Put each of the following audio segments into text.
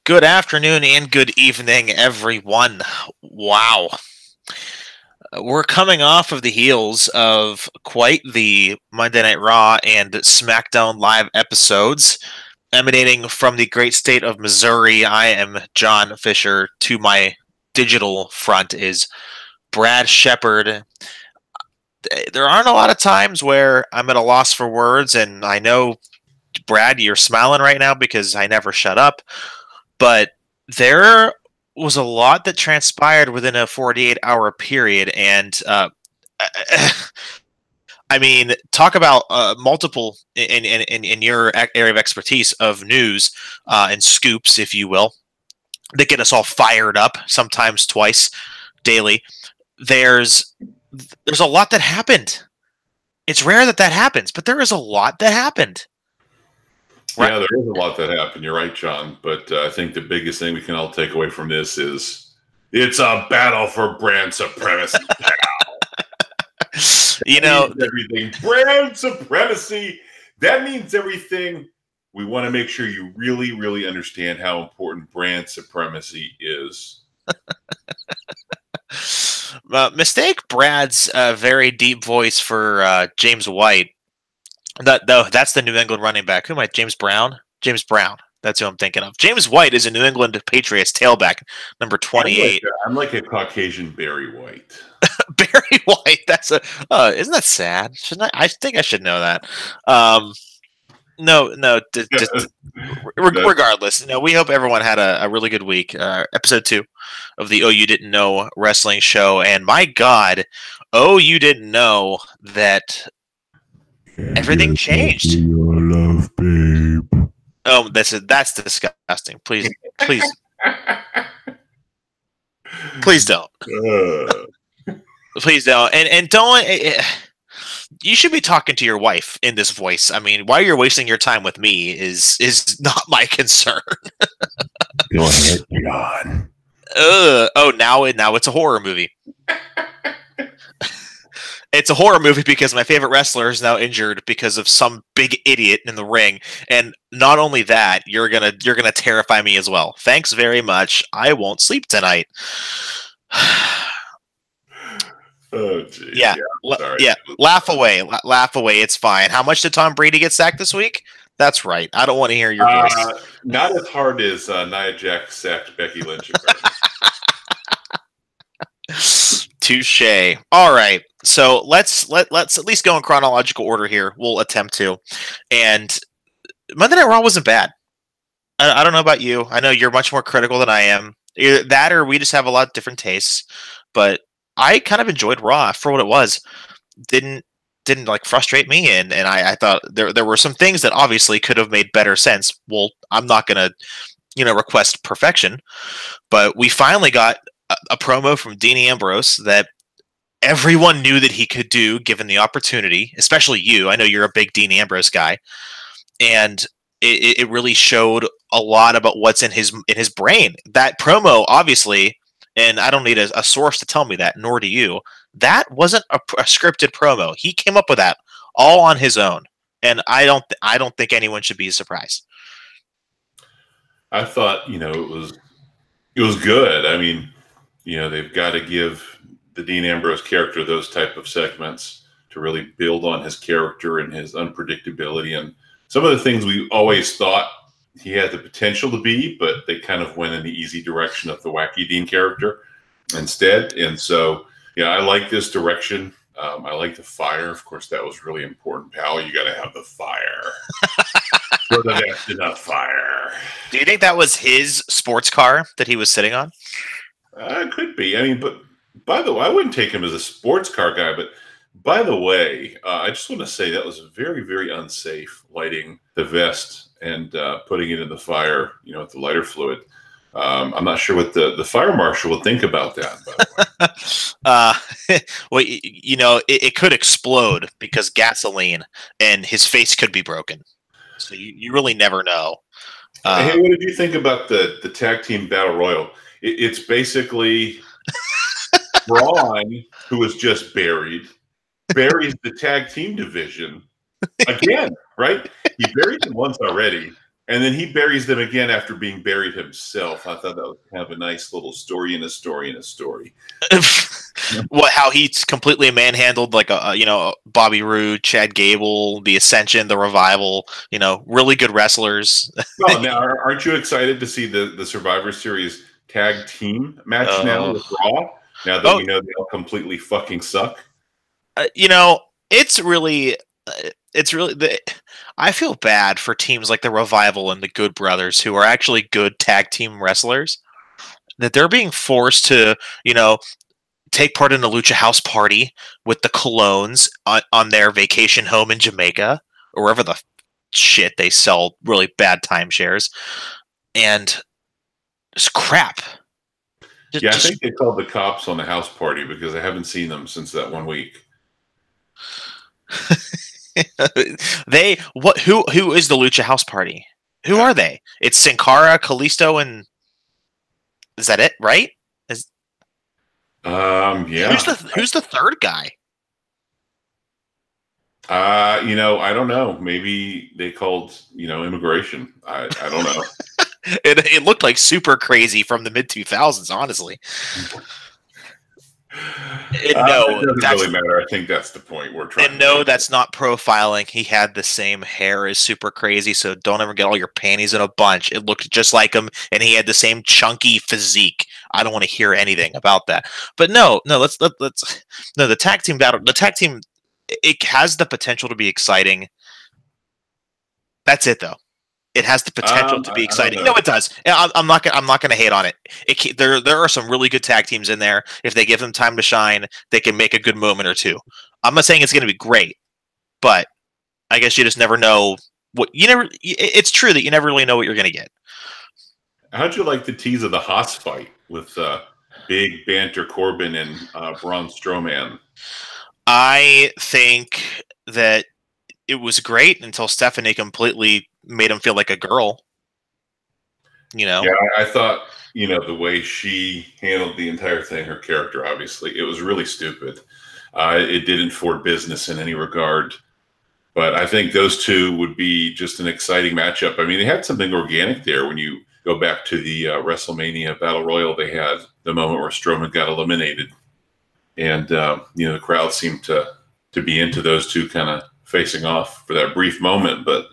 Good afternoon and good evening, everyone. Wow. We're coming off of the heels of quite the Monday Night Raw and Smackdown live episodes emanating from the great state of Missouri. I am John Fisher. To my digital front is Brad Shepard. There aren't a lot of times where I'm at a loss for words, and I know, Brad, you're smiling right now because I never shut up. But there was a lot that transpired within a 48-hour period, and I mean, talk about multiple in your area of expertise of news and scoops, if you will, that get us all fired up. Sometimes twice daily. There's there's a lot that happened. It's rare that that happens, but there is a lot that happened. Right. Yeah, there is a lot that happened. You're right, John. But I think the biggest thing we can all take away from this is it's a battle for brand supremacy. Everything. Brand supremacy. That means everything. We want to make sure you really, really understand how important brand supremacy is. Mistake Brad's very deep voice for James White. That's the New England running back. Who am I? James Brown? James Brown. That's who I'm thinking of. James White is a New England Patriots tailback, number 28. I'm like a Caucasian Barry White. Barry White. That's isn't that sad? Shouldn't I think I should know that. No. Regardless, we hope everyone had a really good week. Episode 2 of the You Didn't Know wrestling show, and my God, you didn't know that everything changed. Your love, babe. Oh, that's disgusting. Please don't. Please don't. And don't. You should be talking to your wife in this voice. I mean, why you're wasting your time with me is not my concern. Go ahead, John. Now it's a horror movie. It's a horror movie because my favorite wrestler is now injured because of some big idiot in the ring, and not only that, you're gonna terrify me as well. Thanks very much. I won't sleep tonight. Oh, geez. Yeah. Laugh away. Laugh away. It's fine. How much did Tom Brady get sacked this week? That's right. I don't want to hear your voice. Not as hard as Nia Jax sacked Becky Lynch. Touche. All right. So let's at least go in chronological order here. We'll attempt to. And Monday Night Raw wasn't bad. I don't know about you. I know you're much more critical than I am. Either that or we just have a lot of different tastes. But I kind of enjoyed Raw for what it was. Didn't like frustrate me, and I thought there were some things that obviously could have made better sense. Well, I'm not gonna request perfection, but we finally got a promo from Dean Ambrose that everyone knew that he could do given the opportunity, especially you. I know you're a big Dean Ambrose guy, and it really showed a lot about what's in his brain. That promo, obviously. And I don't need a source to tell me that, nor do you. That wasn't a scripted promo. He came up with that all on his own, and I don't think anyone should be surprised. I thought it was good. I mean, they've got to give the Dean Ambrose character those type of segments to really build on his character and his unpredictability and some of the things we always thought he had the potential to be, but they kind of went in the easy direction of the wacky Dean character instead. And so, I like this direction. I like the fire. Of course, that was really important, pal. You got to have the fire. Whether that's enough fire. Do you think that was his sports car that he was sitting on? It could be. I mean, but by the way, I wouldn't take him as a sports car guy, but by the way, I just want to say that was very, very unsafe, lighting the vest and putting it in the fire, with the lighter fluid. I'm not sure what the fire marshal would think about that, by the way. Well, it could explode because gasoline, and his face could be broken. So you really never know. Hey, what did you think about the tag team battle royal? It's basically Braun, who was just buried, buries the tag team division again, right? He buried them once already. And then he buries them again after being buried himself. I thought that was kind of a nice little story in a story in a story. What? How he's completely manhandled like Bobby Roode, Chad Gable, the Ascension, the Revival. Really good wrestlers. Well, now aren't you excited to see the Survivor Series tag team match now with Raw? Now that we know they all completely fucking suck. It's really. I feel bad for teams like the Revival and the Good Brothers, who are actually good tag team wrestlers, that they're being forced to, take part in a Lucha House Party with the Colognes on their vacation home in Jamaica, or wherever the shit they sell really bad timeshares, and it's crap. I think they called the cops on the house party because I haven't seen them since that 1 week. Who is the Lucha House Party? Who are they? It's Sin Cara, Kalisto, and is that it? Right? Yeah. Who's the third guy? I don't know. Maybe they called immigration. I don't know. It looked like Super Crazy from the mid 2000s. Honestly. It doesn't really matter. I think that's the point we're trying. And no, that's not profiling. He had the same hair as Super Crazy, so don't ever get all your panties in a bunch. It looked just like him, and he had the same chunky physique. I don't want to hear anything about that. But no. The tag team battle. The tag team, it has the potential to be exciting. That's it, though. It has the potential to be exciting. No, it does. I'm not going to hate on it. There are some really good tag teams in there. If they give them time to shine, they can make a good moment or two. I'm not saying it's going to be great, but I guess you just never know what you never. It's true that you never really know what you're going to get. How'd you like the tease of the Haas fight with Big Banter Corbin and Braun Strowman? I think that it was great until Stephanie completely made him feel like a girl. Yeah, I thought the way she handled the entire thing, her character, obviously, it was really stupid. It didn't forward business in any regard. But I think those two would be just an exciting matchup. I mean, they had something organic there when you go back to the WrestleMania Battle Royal. They had the moment where Strowman got eliminated. And, the crowd seemed to be into those two kind of facing off for that brief moment. But,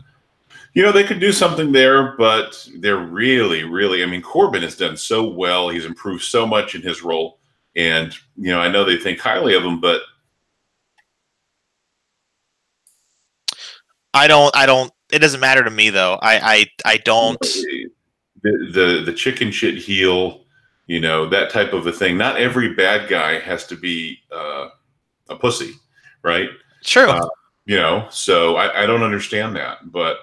they could do something there, but they're really, really, I mean, Corbin has done so well. He's improved so much in his role. And, I know they think highly of him, but I don't, it doesn't matter to me though. I don't. The chicken shit heel, that type of a thing. Not every bad guy has to be a pussy, right? True. So I don't understand that, but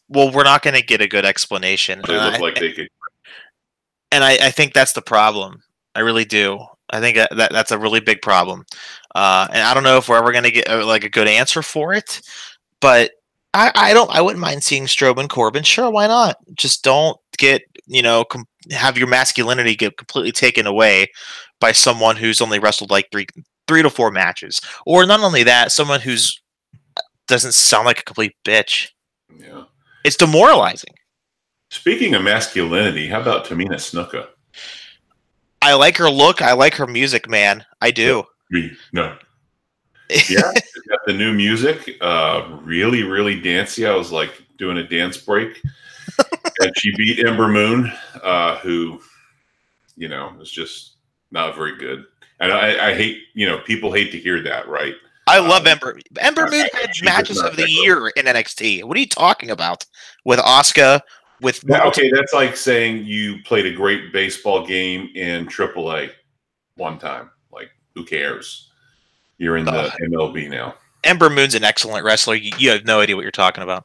we're not going to get a good explanation. They look like they could. And I think that's the problem. I really do. I think that's a really big problem. And I don't know if we're ever going to get a good answer for it, but I wouldn't mind seeing Strowman Corbin. Sure, why not? Just don't get, have your masculinity get completely taken away by someone who's only wrestled like three to four matches. Or not only that, someone who's doesn't sound like a complete bitch. Yeah. It's demoralizing. Speaking of masculinity, how about Tamina Snuka? I like her look. I like her music, man. I do. No. Yeah, she's got the new music. Really, really dancey. I was like doing a dance break. And she beat Ember Moon, who, is just not very good. And I hate, people hate to hear that, right? I love Ember. Ember Moon had matches of the year in NXT. What are you talking about? With Asuka, okay, that's like saying you played a great baseball game in AAA one time. Like, who cares? You're in the MLB now. Ember Moon's an excellent wrestler. You have no idea what you're talking about.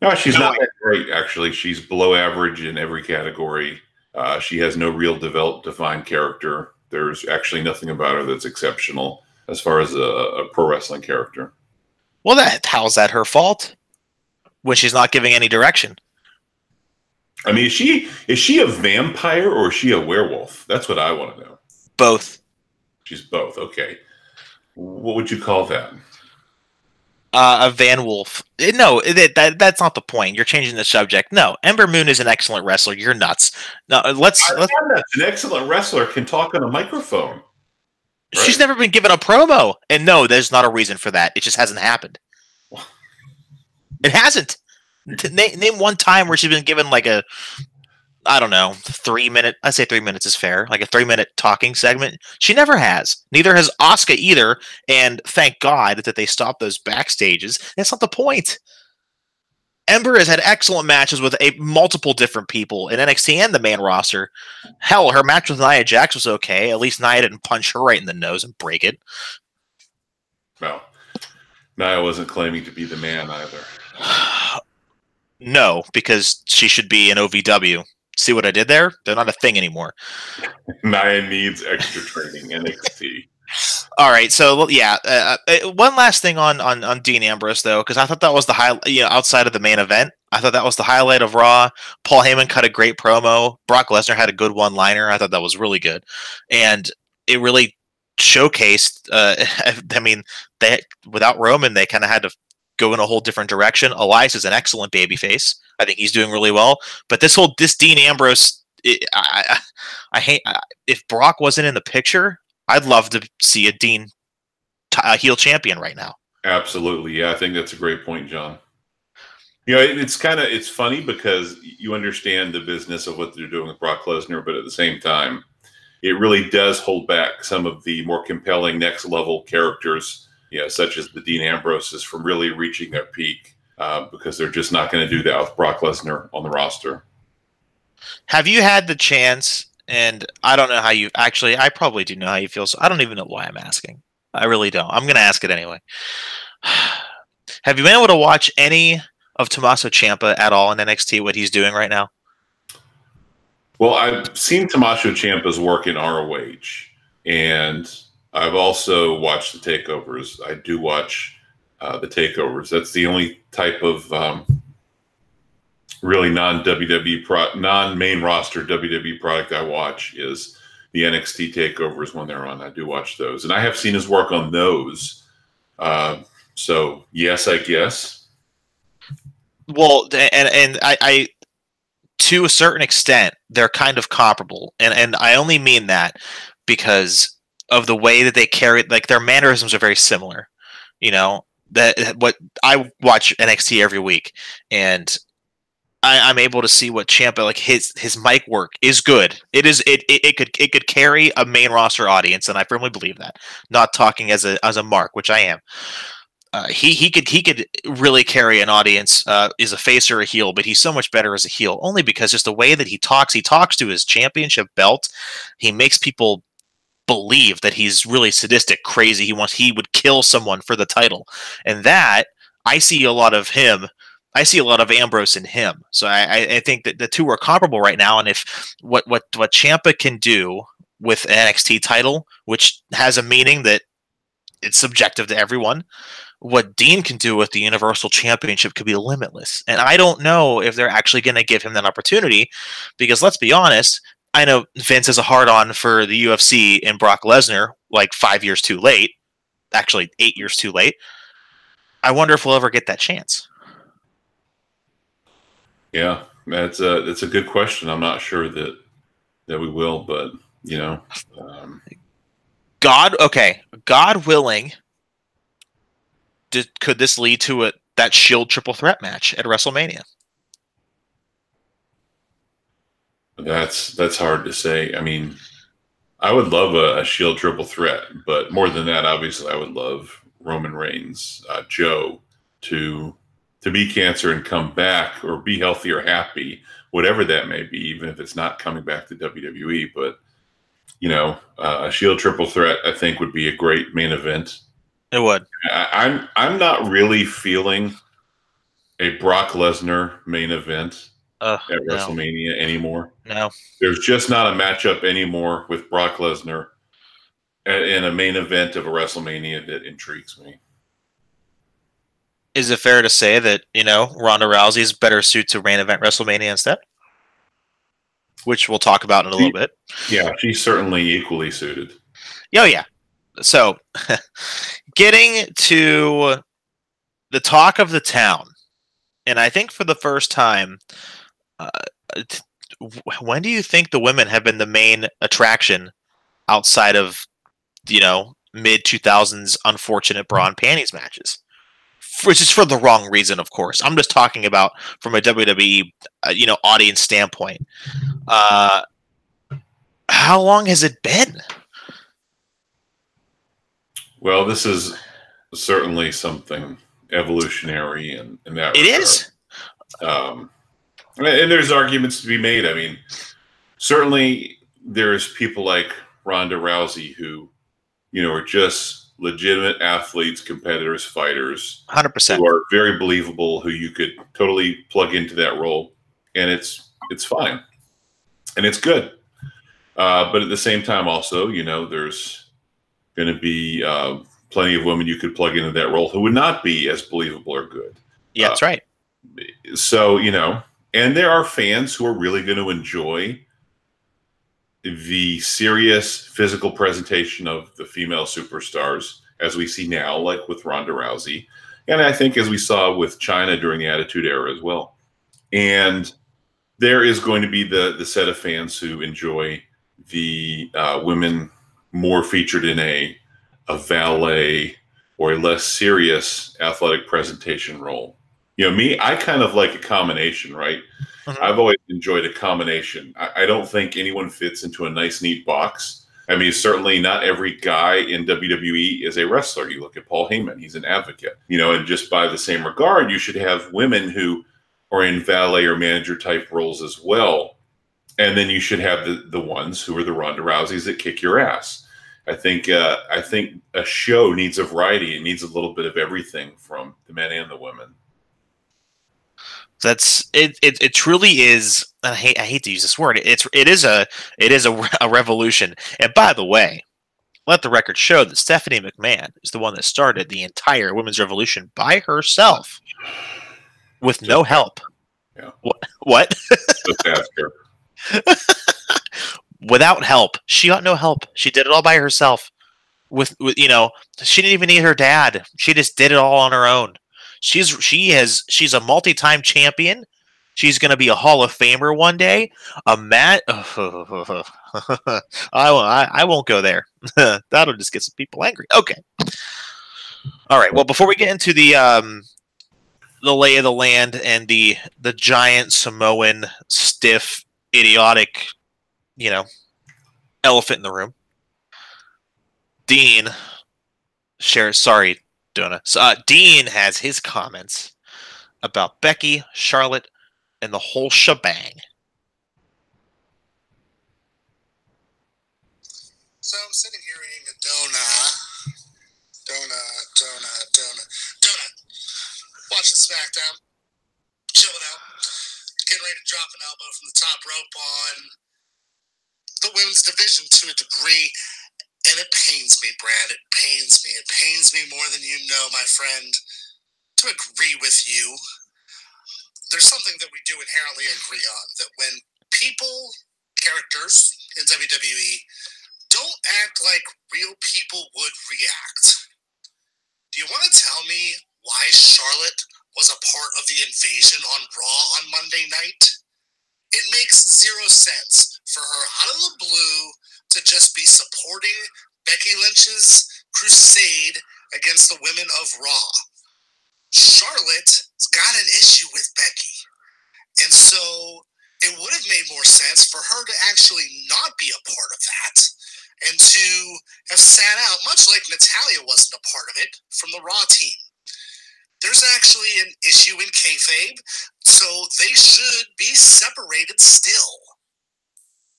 No, she's not that great, actually. She's below average in every category. She has no real defined character. There's actually nothing about her that's exceptional as far as a pro wrestling character. Well, how's that her fault? When she's not giving any direction. I mean, is she a vampire or is she a werewolf? That's what I want to know. Both. She's both. Okay. What would you call that? Van Wolf. No, that's not the point. You're changing the subject. No, Ember Moon is an excellent wrestler. You're nuts. No, let's. An excellent wrestler can talk on a microphone. Right? She's never been given a promo, and no, there's not a reason for that. It just hasn't happened. It hasn't. Name one time where she's been given like a, I don't know, 3 minute. I say 3 minutes is fair. Like a 3 minute talking segment. She never has. Neither has Asuka either. And thank God that they stopped those backstages. That's not the point. Ember has had excellent matches with multiple different people in NXT and the main roster. Hell, her match with Nia Jax was okay. At least Nia didn't punch her right in the nose and break it. Well, Nia wasn't claiming to be the man either. No, because she should be an OVW. See what I did there? They're not a thing anymore. Nia needs extra training in NXT. All right, so yeah, one last thing on Dean Ambrose though, because I thought that was the outside of the main event, I thought that was the highlight of Raw. Paul Heyman cut a great promo. Brock Lesnar had a good one-liner. I thought that was really good, and it really showcased. I mean, without Roman, they kind of had to go in a whole different direction. Elias is an excellent babyface. I think he's doing really well. But this Dean Ambrose, I hate. If Brock wasn't in the picture, I'd love to see a Dean heel champion right now. Absolutely, yeah. I think that's a great point, John. You know, it's funny because you understand the business of what they're doing with Brock Lesnar, but at the same time, it really does hold back some of the more compelling next level characters, such as the Dean Ambroses, from really reaching their peak because they're just not going to do that with Brock Lesnar on the roster. Have you had the chance? And I don't know how you actually. I probably do know how you feel. So I don't even know why I'm asking. I really don't. I'm going to ask it anyway. Have you been able to watch any of Tommaso Ciampa at all in NXT? What he's doing right now? Well, I've seen Tommaso Ciampa's work in ROH, and I've also watched the takeovers. I do watch the takeovers. That's the only type of really non-WWE, non-main roster WWE product I watch is the NXT takeovers when they're on. I do watch those, and I have seen his work on those. So yes, I guess. Well, and I to a certain extent, they're kind of comparable, and I only mean that because of the way that they carry, like their mannerisms are very similar. What I watch NXT every week, and I'm able to see what Ciampa, like his mic work is good. It could carry a main roster audience, and I firmly believe that. Not talking as a mark, which I am. He could really carry an audience. Is a face or a heel, but he's so much better as a heel, only because just the way that he talks to his championship belt. He makes people believe that he's really sadistic, crazy. He would kill someone for the title, and that I see a lot of him. I see a lot of Ambrose in him. So I think that the two are comparable right now. And if what Ciampa can do with an NXT title, which has a meaning that it's subjective to everyone, what Dean can do with the Universal Championship could be limitless. And I don't know if they're actually going to give him that opportunity, because let's be honest, I know Vince is a hard-on for the UFC and Brock Lesnar, like 5 years too late. Actually, 8 years too late. I wonder if we'll ever get that chance. Yeah, that's a good question. I'm not sure that we will, but God willing, could this lead to that Shield triple threat match at WrestleMania? That's hard to say. I mean, I would love a Shield triple threat, but more than that, obviously, I would love Roman Reigns, Joe to beat cancer and come back, or be healthy or happy, whatever that may be, even if it's not coming back to WWE. But, a Shield triple threat, I think, would be a great main event. It would. I'm not really feeling a Brock Lesnar main event at WrestleMania anymore. No. There's just not a matchup anymore with Brock Lesnar in a main event of a WrestleMania that intrigues me. Is it fair to say that, Ronda Rousey's better suited to main event WrestleMania instead? Which we'll talk about in a little bit. Yeah, she's certainly equally suited. Oh, yeah. So, getting to the talk of the town, and I think for the first time, uh, when do you think the women have been the main attraction outside of mid 2000s unfortunate bra and panties matches? Which is for the wrong reason, of course. I'm just talking about from a WWE audience standpoint. How long has it been? Well, this is certainly something evolutionary in that It regard. is. And there's arguments to be made. I mean, certainly there's people like Ronda Rousey who, are just legitimate athletes, competitors, fighters, 100%. who are very believable, who you could totally plug into that role, and it's fine, and it's good. But at the same time, also, there's going to be plenty of women you could plug into that role who would not be as believable or good. Yeah, that's right. So, and there are fans who are really going to enjoy the serious physical presentation of the female superstars, as we see now, like with Ronda Rousey. And I think as we saw with China during the Attitude Era as well. And there is going to be the set of fans who enjoy the women more featured in a valet or a less serious athletic presentation role. Me, I kind of like a combination, right? Mm-hmm. I've always enjoyed a combination. I don't think anyone fits into a nice, neat box. I mean, certainly not every guy in WWE is a wrestler. You look at Paul Heyman, he's an advocate. And just by the same regard, you should have women who are in valet or manager type roles as well. And then you should have the ones who are the Ronda Rouseys that kick your ass. I think a show needs a variety. It needs a little bit of everything from the men and the women. That's it. It truly is. I hate to use this word. It is a revolution. And by the way, let the record show that Stephanie McMahon is the one that started the entire women's revolution by herself, with no help. Yeah. What? Just ask her. Without help, she got no help. She did it all by herself. With she didn't even need her dad. She just did it all on her own. She's a multi-time champion. She's going to be a Hall of Famer one day. I won't go there. That'll just get some people angry. Okay. All right. Well, before we get into the lay of the land and the giant Samoan stiff idiotic, elephant in the room, Dean shares. Sorry, Donna. Dean has his comments about Becky, Charlotte, and the whole shebang. So I'm sitting here eating a donut, watching Smackdown, chilling out, getting ready to drop an elbow from the top rope on the women's division to a degree. And it pains me, Brad. It pains me. It pains me more than you know, my friend, to agree with you. There's something that we do inherently agree on, that when people, characters in WWE, don't act like real people would react. Do you want to tell me why Charlotte was a part of the invasion on Raw on Monday night? It makes zero sense for her out of the blue to just be supporting Becky Lynch's crusade against the women of Raw. Charlotte's got an issue with Becky. And so it would have made more sense for her to actually not be a part of that and to have sat out, much like Natalya wasn't a part of it, from the Raw team. There's actually an issue in kayfabe, so they should be separated still.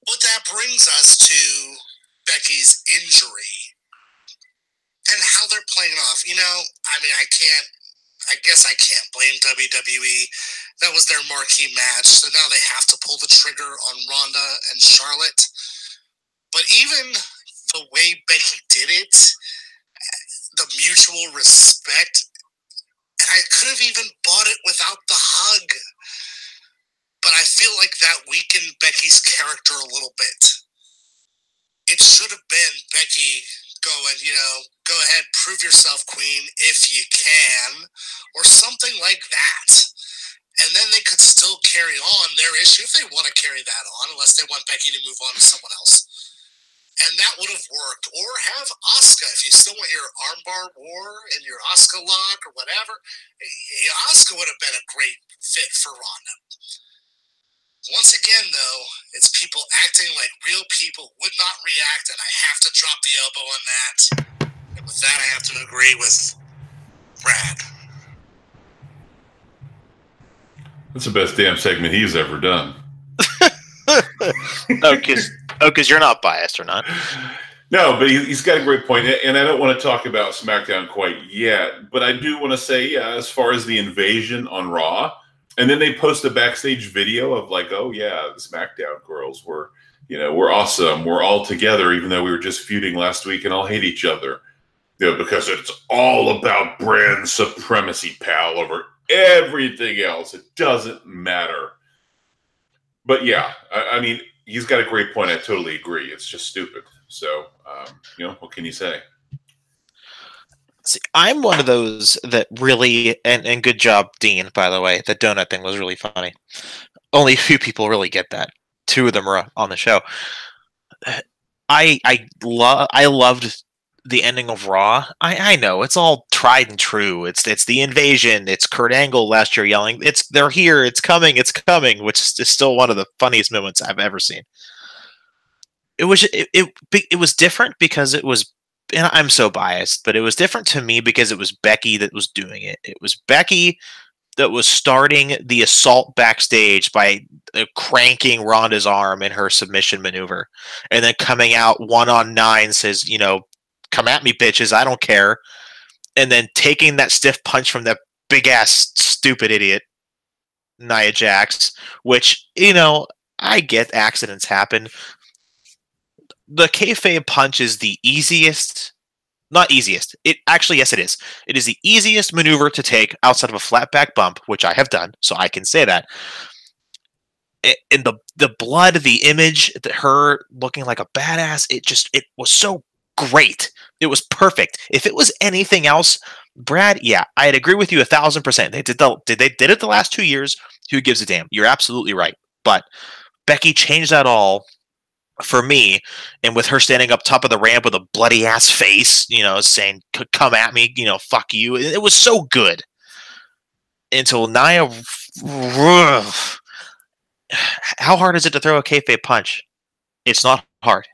But that brings us to Becky's injury and how they're playing off. I guess I can't blame WWE. That was their marquee match, so now they have to pull the trigger on Ronda and Charlotte. But even the way Becky did it, the mutual respect, and I could have even bought it without the hug. But I feel like that weakened Becky's character a little bit. It should have been Becky going, go ahead, prove yourself, queen, if you can, or something like that. And then they could still carry on their issue if they want to carry that on, unless they want Becky to move on to someone else. And that would have worked. Or have Asuka, if you still want your armbar war and your Asuka lock or whatever, Asuka would have been a great fit for Ronda. Once again, though, it's people acting like real people would not react, and I have to drop the elbow on that. And with that, I have to agree with Brad. That's the best damn segment he's ever done. Because you're not biased or not. No, but he's got a great point, and I don't want to talk about SmackDown quite yet, but I do want to say, yeah, as far as the invasion on Raw, and then they post a backstage video of like, oh yeah, the SmackDown girls were, we're awesome, we're all together, even though we were just feuding last week and all hate each other, because it's all about brand supremacy, pal, over everything else. It doesn't matter. But yeah, I mean, he's got a great point. I totally agree. It's just stupid. So, what can you say? See, I'm one of those that really, and good job, Dean, by the way. The donut thing was really funny. Only a few people really get that. 2 of them are on the show. I loved the ending of Raw. I know it's all tried and true. It's the invasion. It's Kurt Angle last year yelling, "They're here! It's coming! It's coming!" Which is still one of the funniest moments I've ever seen. It was different because it was, and I'm so biased, but it was different to me because it was Becky that was doing it. It was Becky that was starting the assault backstage by cranking Ronda's arm in her submission maneuver, and then coming out 1-on-9 says, "Come at me, bitches, I don't care," and then taking that stiff punch from that big ass stupid idiot Nia Jax, which I get accidents happen. The kayfabe punch is the easiest. Not easiest. It actually, yes, it is. It is the easiest maneuver to take outside of a flat back bump, which I have done, so I can say that. And the blood, the image, her looking like a badass, it was so great. It was perfect. If it was anything else, Brad, yeah, I'd agree with you 1,000%. They did it the last 2 years. Who gives a damn? You're absolutely right. But Becky changed that all for me, and with her standing up top of the ramp with a bloody ass face, saying, "Come at me, fuck you." It was so good. Until Nia, how hard is it to throw a kayfabe punch? It's not hard.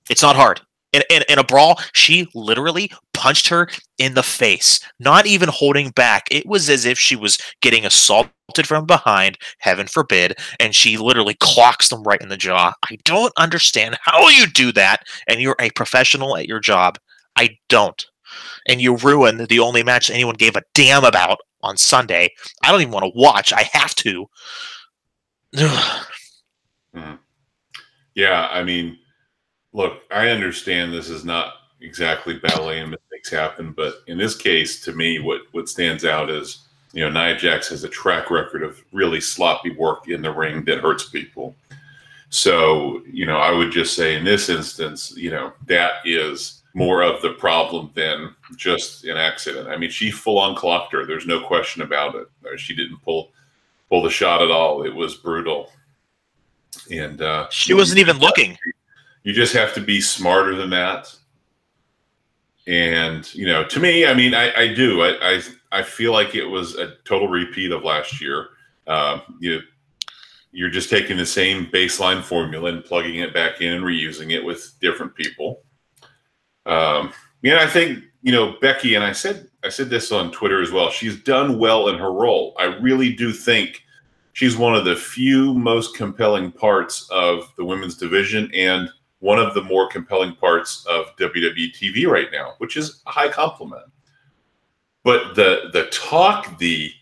It's not hard. In a brawl, she literally punched her in the face, not even holding back. It was as if she was getting assaulted from behind, heaven forbid, and she literally clocks them right in the jaw. I don't understand how you do that, and you're a professional at your job. I don't. And you ruin the only match anyone gave a damn about on Sunday. I don't even want to watch. I have to. Yeah, I mean, look, I understand this is not exactly ballet and mistakes happen, but in this case, to me, what stands out is, Nia Jax has a track record of really sloppy work in the ring that hurts people. So, I would just say in this instance, that is more of the problem than just an accident. I mean, she full on clocked her. There's no question about it. She didn't pull the shot at all. It was brutal. And she wasn't even looking. You just have to be smarter than that. And, to me, I mean, I do. I feel like it was a total repeat of last year. You're just taking the same baseline formula and plugging it back in and reusing it with different people. I think, Becky, and I said this on Twitter as well, she's done well in her role. I really do think she's one of the few most compelling parts of the women's division and one of the more compelling parts of WWE TV right now, which is a high compliment. But the talk, she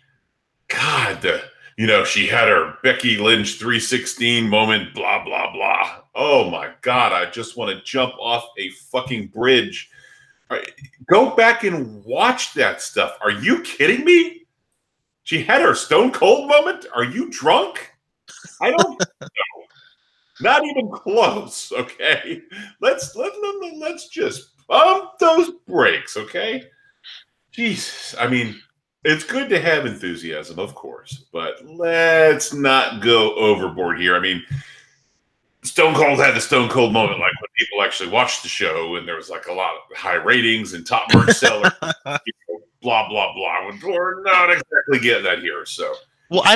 had her Becky Lynch 316 moment, blah, blah, blah. Oh my God, I just want to jump off a fucking bridge. Go back and watch that stuff. Are you kidding me? She had her Stone Cold moment? Are you drunk? I don't know. Not even close, okay? Let's just those breaks, okay? Jesus. I mean, it's good to have enthusiasm, of course, but let's not go overboard here. I mean, Stone Cold had the Stone Cold moment, like when people actually watched the show and there was like a lot of high ratings and top merch sellers, blah, blah, blah. We're not exactly getting that here, so. Well, I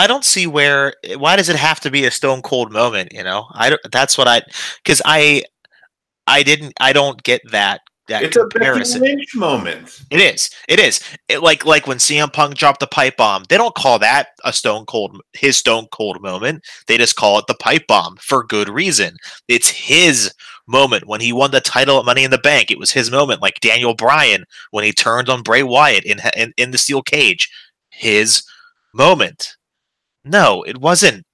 don't see why does it have to be a Stone Cold moment, because I don't get that It's a Becky comparison. Lynch moment. It is. Like when CM Punk dropped the pipe bomb, they don't call that his Stone Cold moment. They just call it the pipe bomb for good reason. It's his moment when he won the title at Money in the Bank. It was his moment, like Daniel Bryan when he turned on Bray Wyatt in the steel cage. His moment. No, it wasn't.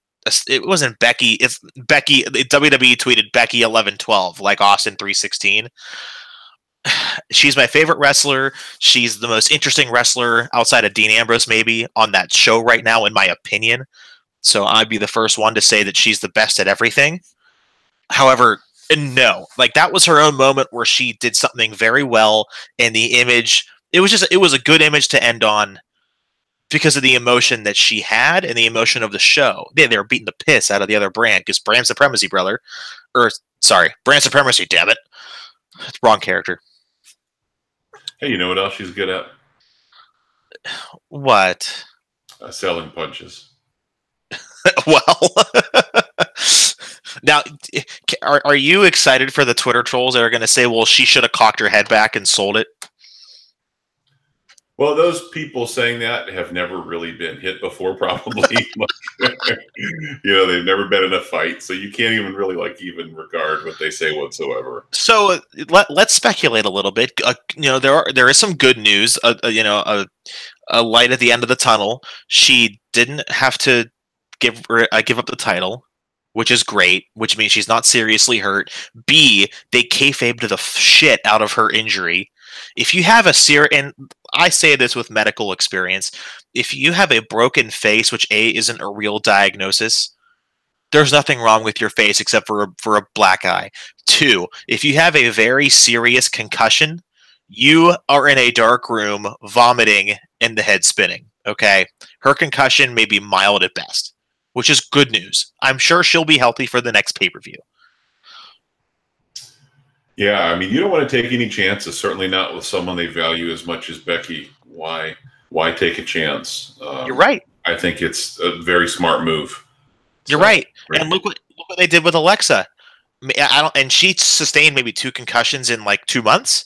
It wasn't Becky. It's Becky. WWE tweeted Becky 11-12 like Austin 316. She's my favorite wrestler. She's the most interesting wrestler outside of Dean Ambrose, maybe, on that show right now, in my opinion. So I'd be the first one to say that she's the best at everything. However, no, like that was her own moment where she did something very well, and the image. It was a good image to end on because of the emotion that she had and the emotion of the show. They were beating the piss out of the other brand because Brand Supremacy, brother. Brand Supremacy, damn it. It's wrong character. Hey, you know what else she's good at? What? Selling punches. Well, now, are you excited for the Twitter trolls that are going to say, well, she should have cocked her head back and sold it? Well, those people saying that have never really been hit before, probably. They've never been in a fight, so you can't even really even regard what they say whatsoever. So let's speculate a little bit. There is some good news. A light at the end of the tunnel. She didn't have to give up the title, which is great. Which means she's not seriously hurt. B, they kayfabed the shit out of her injury. If you have and I say this with medical experience, if you have a broken face, which A, isn't a real diagnosis, there's nothing wrong with your face except for a black eye. 2, if you have a very serious concussion, you are in a dark room vomiting and the head spinning. Okay? Her concussion may be mild at best, which is good news. I'm sure she'll be healthy for the next pay-per-view. Yeah, I mean, you don't want to take any chances, certainly not with someone they value as much as Becky. Why take a chance? You're right. I think it's a very smart move. You're right. And look what they did with Alexa. And she sustained maybe 2 concussions in like 2 months,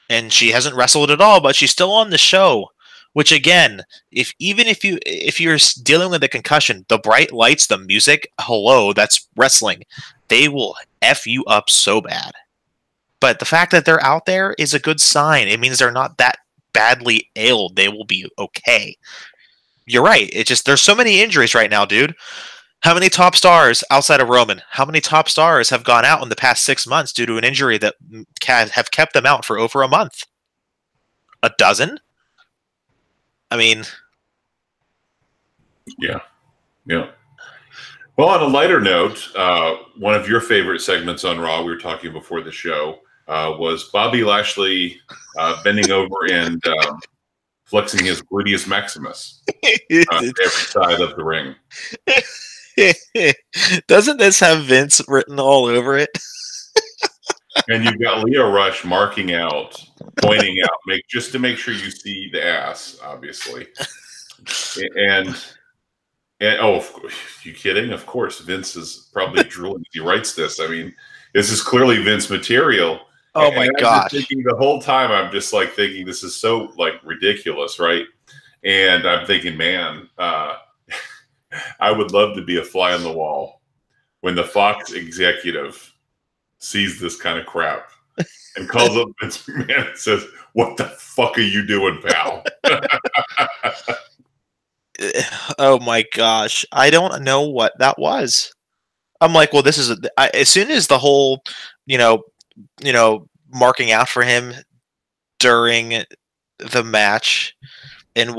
and she hasn't wrestled at all, but she's still on the show. Which again, if you're dealing with a concussion, the bright lights, the music, hello, that's wrestling. They will F you up so bad. But the fact that they're out there is a good sign. It means they're not that badly ailed. They will be okay. You're right. It's just there's so many injuries right now, dude. How many top stars outside of Roman? How many top stars have gone out in the past 6 months due to an injury that have kept them out for over a month? A dozen? I mean... Yeah. Well, on a lighter note, one of your favorite segments on Raw, we were talking before the show, was Bobby Lashley bending over and flexing his gluteus maximus on every side of the ring. Doesn't this have Vince written all over it? And you've got Leo Rush marking out, pointing out, just to make sure you see the ass, obviously. And oh, you kidding? Of course, Vince is probably drooling as he writes this. I mean, this is clearly Vince material. Oh my gosh! Thinking the whole time, I'm just thinking this is so ridiculous, right? And I'm thinking, man, I would love to be a fly on the wall when the Fox executive sees this kind of crap and calls up Vince McMahon and says, "What the fuck are you doing, pal?" Oh my gosh. I don't know what that was. I'm like, well, this is as soon as the whole, marking out for him during the match and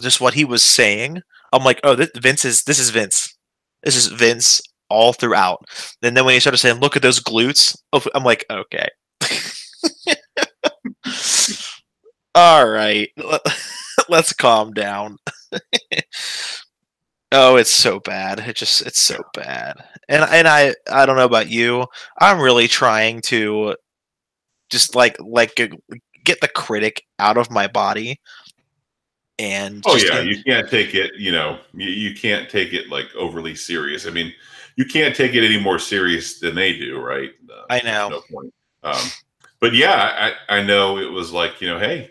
just what he was saying, I'm like, oh, this is Vince. This is Vince all throughout. And then when he started saying, look at those glutes, I'm like, okay. All right, let's calm down. Oh, it's so bad. It's so bad. And I don't know about you. I'm really trying to just get the critic out of my body and Oh just yeah, you can't take it. You can't take it like overly serious. I mean, you can't take it any more serious than they do, right? I There's know. no point. But yeah, I know it was like hey,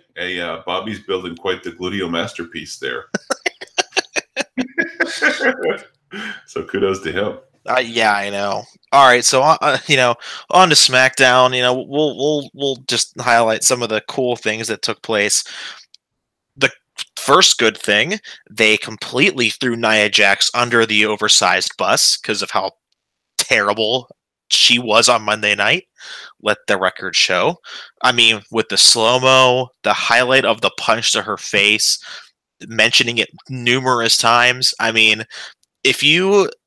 Bobby's building quite the gluteal masterpiece there. So kudos to him. Yeah, I know. All right, so on to SmackDown. We'll just highlight some of the cool things that took place. The first good thing, they completely threw Nia Jax under the oversized bus because of how terrible she was on Monday night. Let the record show. I mean, with the slow-mo, the highlight of the punch to her face, mentioning it numerous times. I mean,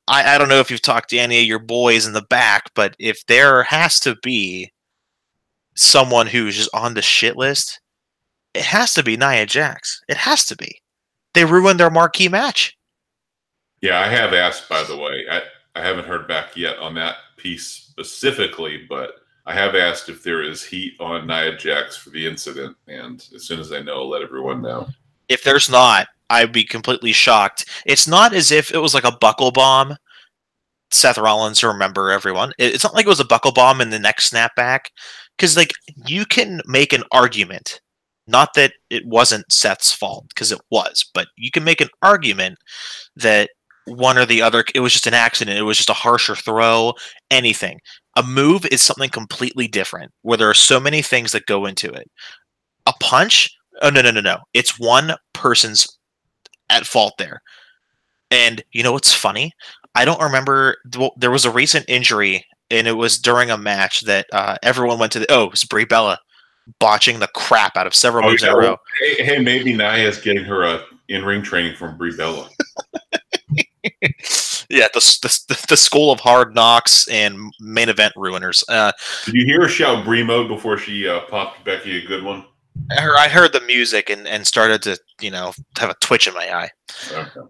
I don't know if you've talked to any of your boys in the back, but if there has to be someone who's just on the shit list, it has to be Nia Jax. It has to be. They ruined their marquee match. Yeah, I have asked, by the way. I haven't heard back yet on that piece specifically, but I have asked if there is heat on Nia Jax for the incident, and as soon as I know, I'll let everyone know. If there's not, I'd be completely shocked. It's not as if it was like a buckle bomb. Seth Rollins, remember everyone. It's not like it was a buckle bomb and the next snapback. Because you can make an argument. Not that it wasn't Seth's fault, because it was, but you can make an argument that one or the other, it was just an accident, it was just a harsher throw, anything. A move is something completely different, where there are so many things that go into it. A punch? Oh, no. It's one person's at fault there. And you know what's funny? I don't remember, there was a recent injury, and it was during a match that everyone went to it was Brie Bella botching the crap out of several moves in a row. Hey, maybe Nia's getting her in-ring training from Brie Bella. Yeah, the School of Hard Knocks and main event ruiners. Did you hear her shout Brie mode before she popped Becky a good one? I heard the music and started to have a twitch in my eye. Okay.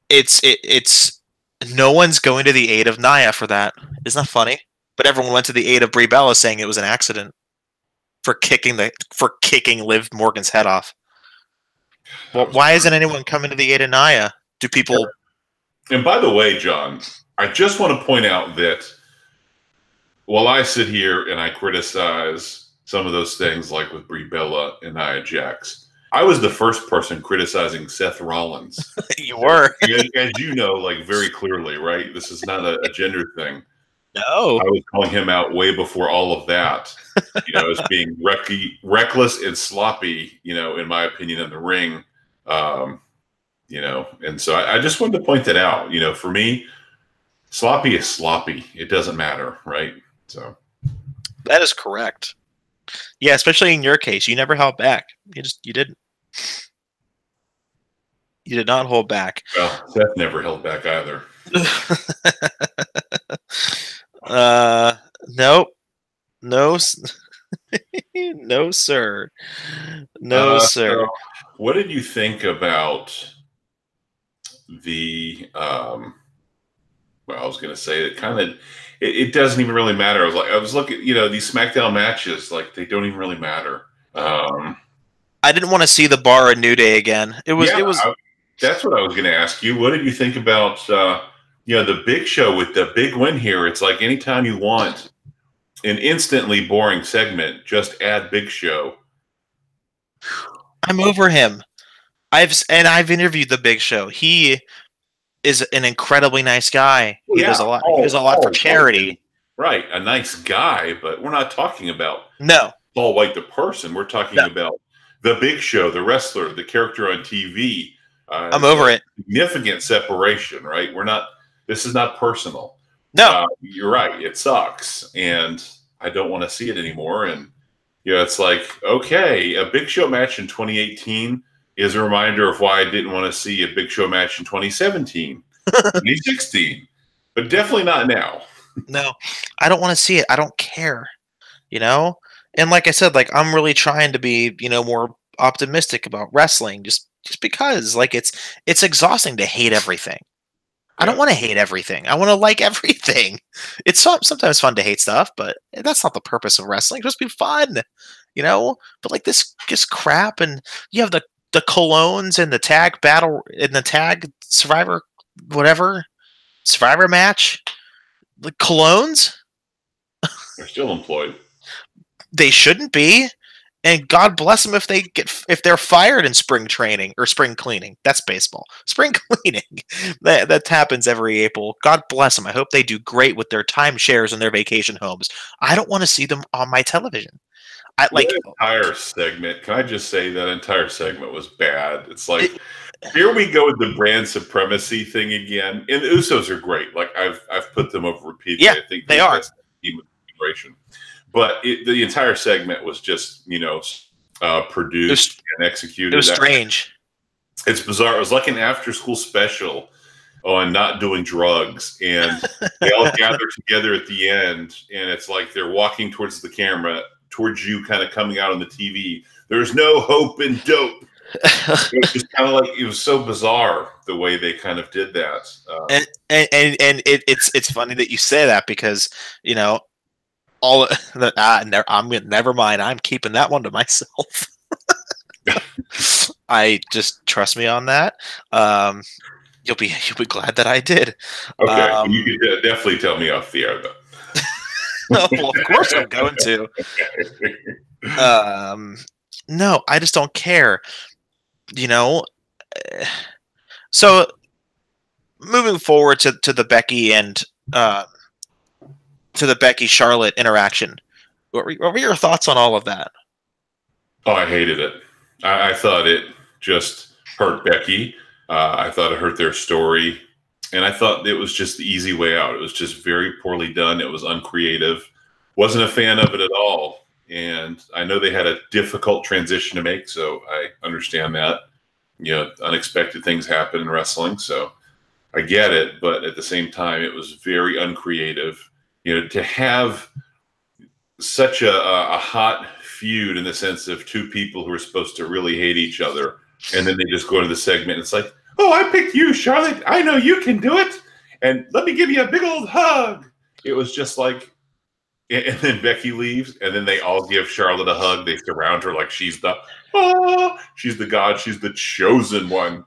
It's no one's going to the aid of Nia for that. Isn't that funny? But everyone went to the aid of Brie Bella, saying it was an accident for kicking Liv Morgan's head off. Well, why isn't anyone coming to the aid of Nia? Do people? And by the way, John, I just want to point out that while I sit here and I criticize some of those things, like with Brie Bella and Nia Jax, I was the first person criticizing Seth Rollins. You were. As you know, very clearly, right? This is not a gender thing. No. I was calling him out way before all of that, as being reckless and sloppy, in my opinion, in the ring. And so I just wanted to point that out. For me, sloppy is sloppy. It doesn't matter, right? So that is correct. Yeah, especially in your case, you never held back. You didn't. You did not hold back. Well, Seth never held back either. Nope. No, no, sir. No, sir. So what did you think about the? Well, I was going to say it doesn't even really matter. I was looking, these SmackDown matches, they don't even really matter. I didn't want to see the Bar and New Day again. It was. That's what I was going to ask you. What did you think about the Big Show with the big win here? It's like anytime you want an instantly boring segment, just add Big Show. I'm over him. I've interviewed the Big Show. He is an incredibly nice guy. He does a lot. He does a lot for charity. Right, a nice guy, but we're not talking about Paul White the person. We're talking about the Big Show, the wrestler, the character on TV. I'm over it. Significant separation, right? This is not personal. No, you're right. It sucks, and I don't want to see it anymore. And it's like, okay, a Big Show match in 2018 is a reminder of why I didn't want to see a Big Show match in 2017, 2016, but definitely not now. No, I don't want to see it. I don't care. And like I said, like I'm really trying to be, more optimistic about wrestling just because like it's exhausting to hate everything. I don't Yeah. want to hate everything. I want to like everything. It's sometimes fun to hate stuff, but that's not the purpose of wrestling. It's supposed to be fun, But like this just crap, and you have the colognes and the tag battle and the tag survivor, whatever survivor match. The colognes, They're still employed. they shouldn't be. And God bless them if they're fired in spring training or spring cleaning. That's baseball. Spring cleaning. That happens every April. God bless them. I hope they do great with their timeshares and their vacation homes. I don't want to see them on my television. That entire segment. Can I just say that entire segment was bad? It's like here we go with the brand supremacy thing again. And the Usos are great. Like I've put them over repeatedly. Yeah, I think they are. Best team of the generation. But the entire segment was just, produced and executed. It was strange. It's bizarre. It was like an after-school special on not doing drugs. And they all gather together at the end. And it's like they're walking towards the camera, towards you, kind of coming out on the TV. There's no hope in dope. It was just kind of like, it was so bizarre the way they kind of did that. And it's funny that you say that because, all never mind. I'm keeping that one to myself. I just trust me on that. You'll be glad that I did. Okay, you can definitely tell me off the air though. Well, of course I'm going to. No, I just don't care. So moving forward to the Becky and to the Becky Charlotte interaction. What were your thoughts on all of that? Oh, I hated it. I thought it just hurt Becky. I thought it hurt their story. And I thought it was just the easy way out. It was just very poorly done. It was uncreative. Wasn't a fan of it at all. And I know they had a difficult transition to make, so I understand that. Unexpected things happen in wrestling, so I get it. But at the same time, it was very uncreative. To have such a hot feud in the sense of two people who are supposed to really hate each other, and then they just go into the segment and it's like, oh, I picked you, Charlotte. I know you can do it. And let me give you a big old hug. It was just like, and then Becky leaves, and then they all give Charlotte a hug. They surround her like she's the god. She's the chosen one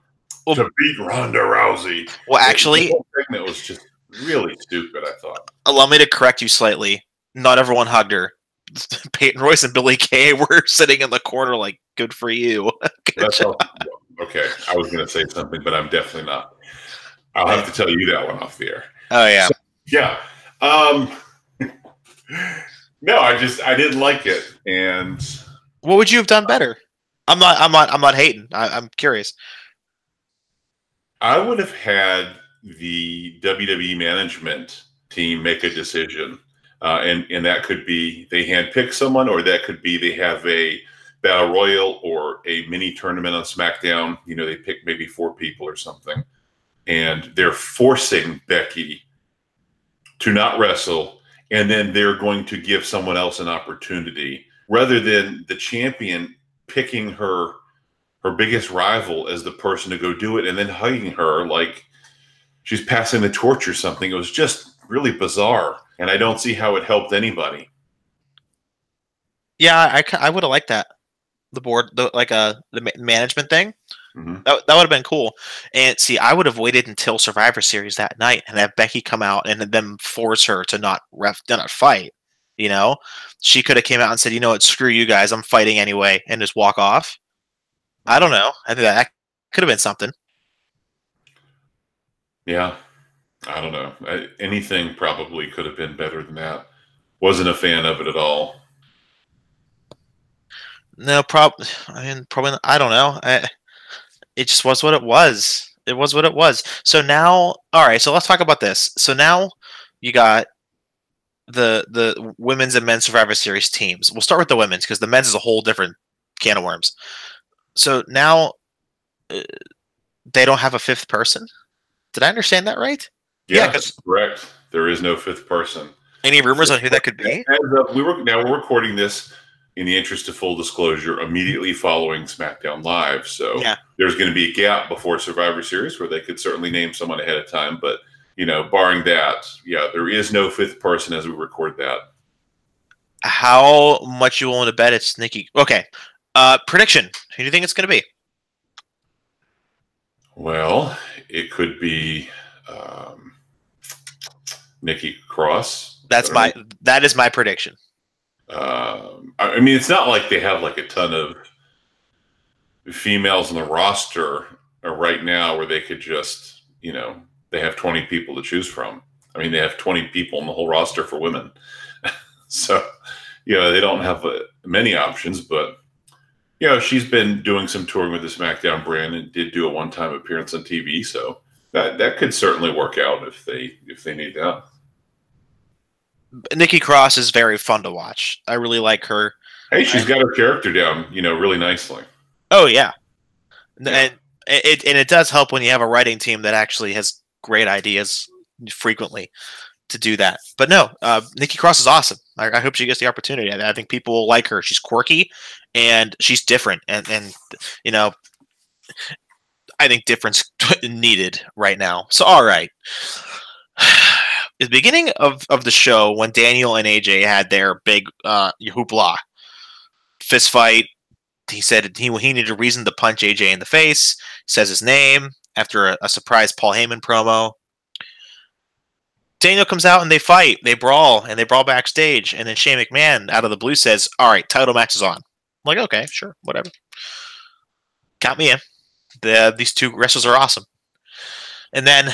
to beat Ronda Rousey. Well, actually, the whole segment was just really stupid, I thought. Allow me to correct you slightly. Not everyone hugged her. Peyton Royce and Billie Kay were sitting in the corner like, good for you. Okay, I was going to say something, but I'm definitely not. I'll have to tell you that one off the air. Oh, yeah. So, yeah. No, I didn't like it. And what would you have done better? I'm not hating. I'm curious. I would have had the WWE management team make a decision. And that could be they handpick someone, or that could be they have a battle royal or a mini tournament on SmackDown. They pick maybe 4 people or something. And they're forcing Becky to not wrestle. And then they're going to give someone else an opportunity rather than the champion picking her biggest rival as the person to go do it and then hugging her like she's passing the torch or something. It was just really bizarre. And I don't see how it helped anybody. Yeah, I would have liked that. The board, the management thing. Mm-hmm. That would have been cool. And see, I would have waited until Survivor Series that night and have Becky come out and then force her to not fight. She could have came out and said, what, screw you guys, I'm fighting anyway, and just walk off. I don't know. I think that could have been something. Yeah. I don't know. Anything probably could have been better than that. Wasn't a fan of it at all. No, probably. Not, I don't know. It just was what it was. It was what it was. So now, all right. So let's talk about this. So now you got the women's and men's Survivor Series teams. We'll start with the women's because the men's is a whole different can of worms. So now they don't have a 5th person. Did I understand that right? Yeah, correct. There is no 5th person. Any rumors on who that could be? We're recording this in the interest of full disclosure, immediately following SmackDown Live. So Yeah. there's going to be a gap before Survivor Series where they could certainly name someone ahead of time. But, barring that, there is no fifth person as we record that. How much you willing to bet it's Nikki? Okay. Prediction. Who do you think it's going to be? Well, it could be Nikki Cross. That is my prediction. I mean, it's not like they have like a ton of females on the roster right now where they could just, they have 20 people to choose from. I mean, they have 20 people on the whole roster for women. So, they don't have many options, but, she's been doing some touring with the Smackdown brand and did do a one-time appearance on TV. So that could certainly work out if they need that. Nikki Cross is very fun to watch. I really like her. Hey, she's got her character down, really nicely. Oh yeah, and it does help when you have a writing team that actually has great ideas frequently to do that. But no, Nikki Cross is awesome. I hope she gets the opportunity. I think people will like her. She's quirky and she's different, and I think difference needed right now. So all right. At the beginning of the show, when Daniel and AJ had their big hoopla fist fight, he said he needed a reason to punch AJ in the face. Says his name after a surprise Paul Heyman promo. Daniel comes out and they fight. They brawl, and they brawl backstage. And then Shane McMahon, out of the blue, says, all right, title match is on. I'm like, okay, sure, whatever. Count me in. These two wrestlers are awesome. And then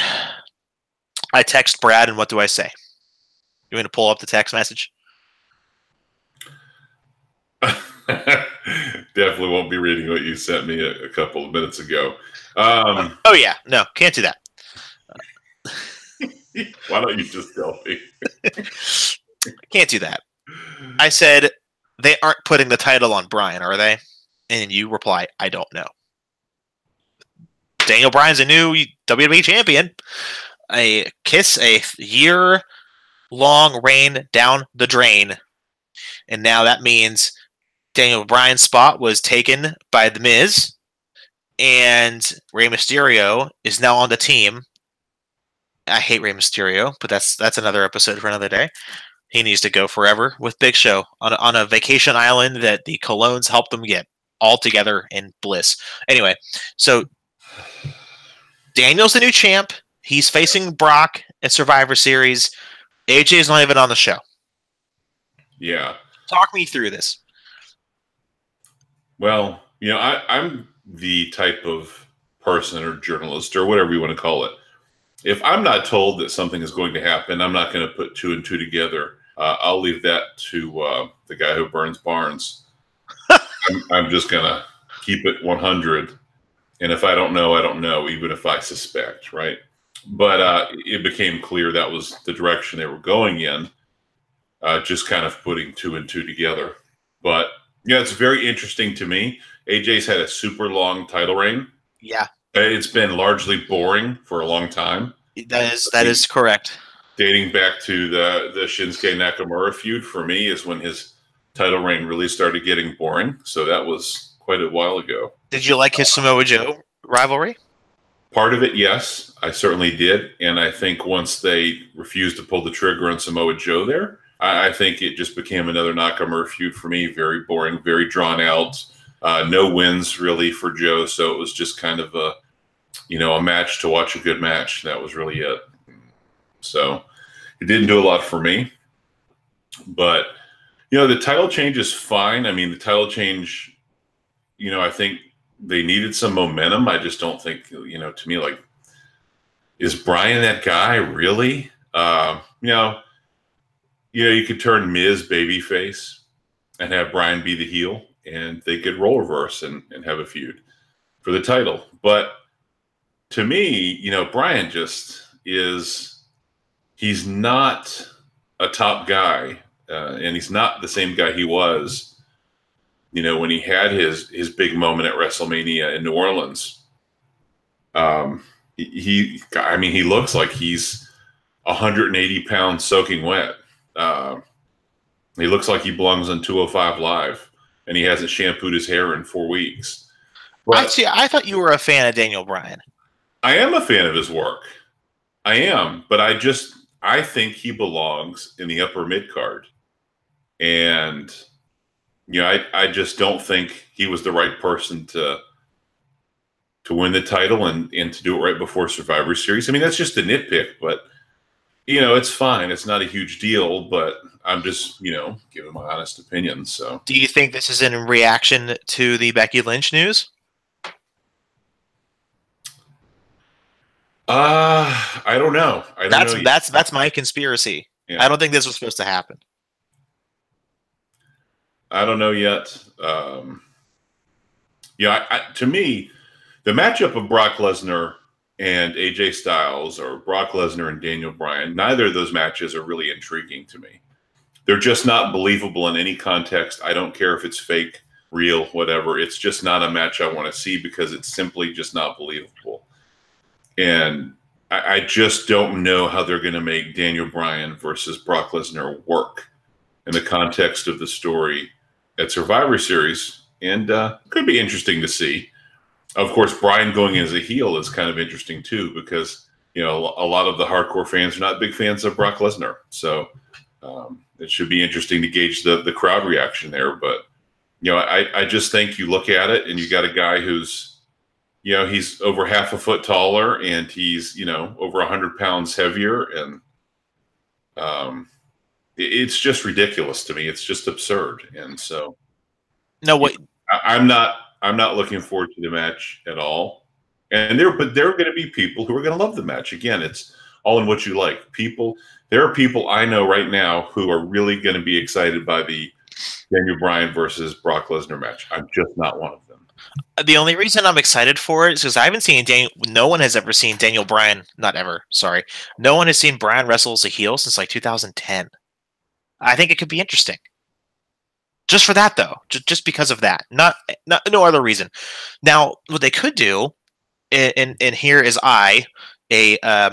I text Brad, and what do I say? You want to pull up the text message? Definitely won't be reading what you sent me a couple of minutes ago. Oh, yeah. No, can't do that. Why don't you just tell me? Can't do that. I said, they aren't putting the title on Bryan, are they? And you reply, I don't know. Daniel Bryan's a new WWE champion. A year-long reign down the drain. And now that means Daniel Bryan's spot was taken by The Miz, and Rey Mysterio is now on the team. I hate Rey Mysterio, but that's another episode for another day. He needs to go forever with Big Show on a vacation island that the Colognes helped them get all together in bliss. Anyway, so Daniel's the new champ. He's facing Brock at Survivor Series. AJ's not even on the show. Yeah. Talk me through this. Well, I'm the type of person or journalist or whatever you want to call it. If I'm not told that something is going to happen, I'm not going to put two and two together. I'll leave that to the guy who burns barns. I'm just going to keep it 100. And if I don't know, I don't know, even if I suspect, right? But it became clear that was the direction they were going in, just kind of putting two and two together. But, it's very interesting to me. AJ's had a super long title reign. Yeah. It's been largely boring for a long time. That is correct. Dating back to the Shinsuke Nakamura feud, for me, is when his title reign really started getting boring. So that was quite a while ago. Did you like his Samoa Joe rivalry? Part of it, yes, I certainly did. And I think once they refused to pull the trigger on Samoa Joe there, I think it just became another Nakamura feud for me. Very boring, very drawn out. No wins really for Joe. So it was just kind of a match to watch a good match. That was really it. So it didn't do a lot for me. But, the title change is fine. I mean, the title change, I think they needed some momentum. I just don't think, to me, like, is Bryan that guy really? You could turn Miz babyface and have Bryan be the heel, and they could role reverse and have a feud for the title. But to me, Bryan just he's not a top guy, and he's not the same guy he was, when he had his big moment at WrestleMania in New Orleans. He looks like he's 180 pounds soaking wet. He looks like he belongs on 205 Live, and he hasn't shampooed his hair in 4 weeks. But I thought you were a fan of Daniel Bryan. I am a fan of his work. I am, but I think he belongs in the upper mid card. And I just don't think he was the right person to win the title and to do it right before Survivor Series. I mean, that's just a nitpick, but it's fine. It's not a huge deal, but I'm just, giving my honest opinion. So, do you think this is in reaction to the Becky Lynch news? I don't know. That's my conspiracy. Yeah. I don't think this was supposed to happen. I don't know yet. To me, the matchup of Brock Lesnar and AJ Styles, or Brock Lesnar and Daniel Bryan, neither of those matches are really intriguing to me. They're just not believable in any context. I don't care if it's fake, real, whatever. It's just not a match I want to see because it's simply just not believable. And I just don't know how they're going to make Daniel Bryan versus Brock Lesnar work in the context of the story at Survivor Series. And could be interesting to see. Of course, Bryan going as a heel is kind of interesting too, because a lot of the hardcore fans are not big fans of Brock Lesnar. So it should be interesting to gauge the crowd reaction there. But I just think you look at it and you got a guy who's he's over half a foot taller and he's over 100 pounds heavier, and it's just ridiculous to me. It's just absurd. And so no, wait, I'm not looking forward to the match at all. And there are going to be people who are going to love the match. Again, it's all in what you like. There are people I know right now who are really going to be excited by the Daniel Bryan versus Brock Lesnar match. I'm just not one of them. The only reason I'm excited for it is because I haven't seen no one has ever seen Daniel Bryan. Not ever. Sorry. No one has seen Bryan wrestle as a heel since like 2010. I think it could be interesting. Just for that, though. Just because of that. No other reason. Now, what they could do, and here is a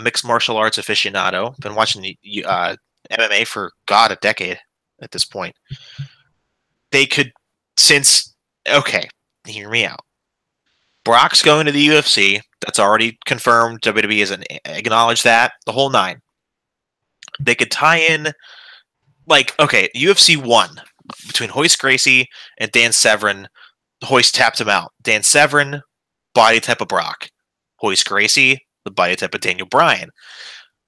mixed martial arts aficionado, been watching MMA for, a decade at this point. They could, hear me out. Brock's going to the UFC. That's already confirmed. WWE has acknowledged that. The whole nine. They could tie in, UFC 1 between Hoist Gracie and Dan Severn. Hoist tapped him out. Dan Severn, body type of Brock. Hoist Gracie, the body type of Daniel Bryan.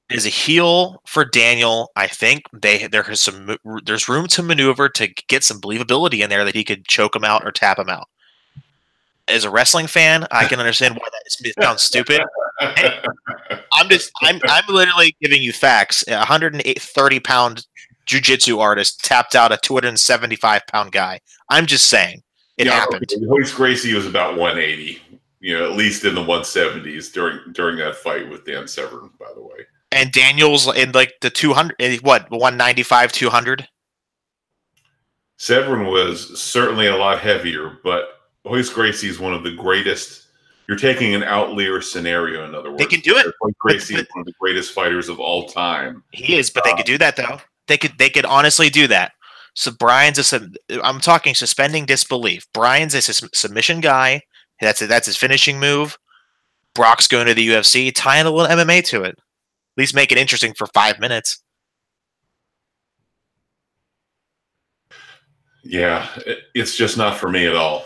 As a heel for Daniel, I think there's room to maneuver to get some believability in there that he could choke him out or tap him out. As a wrestling fan, I can understand why that sounds stupid. I'm literally giving you facts. A 130-pound jiu-jitsu artist tapped out a 275-pound guy. I'm just saying it happened. Okay. Hoist Gracie was about 180, at least in the 170s during that fight with Dan Severn, by the way. And Daniel's in the 200, 195, 200? Severn was certainly a lot heavier, but Hoist Gracie is one of the greatest. You're taking an outlier scenario, in other words. They can do it. Hoist Gracie is one of the greatest fighters of all time. He is, but they could do that, though. They could honestly do that. So Bryan's I'm talking suspending disbelief. Bryan's a submission guy. That's his finishing move. Brock's going to the UFC. Tie in a little MMA to it. At least make it interesting for 5 minutes. Yeah, it's just not for me at all.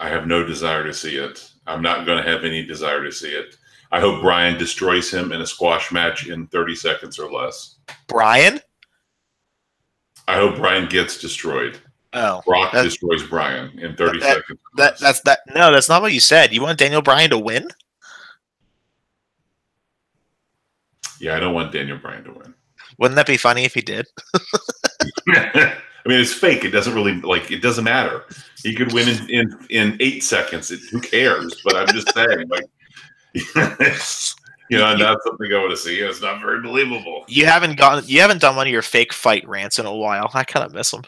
I have no desire to see it. I'm not going to have any desire to see it. I hope Bryan destroys him in a squash match in 30 seconds or less. Bryan? I hope Bryan gets destroyed. Oh, Brock destroys Bryan in 30 seconds. No, that's not what you said. You want Daniel Bryan to win? Yeah, I don't want Daniel Bryan to win. Wouldn't that be funny if he did? I mean, it's fake. It doesn't really it doesn't matter. He could win in 8 seconds. Who cares? But I'm just saying, not something I want to see. It's not very believable. You haven't done one of your fake fight rants in a while. I kind of miss them.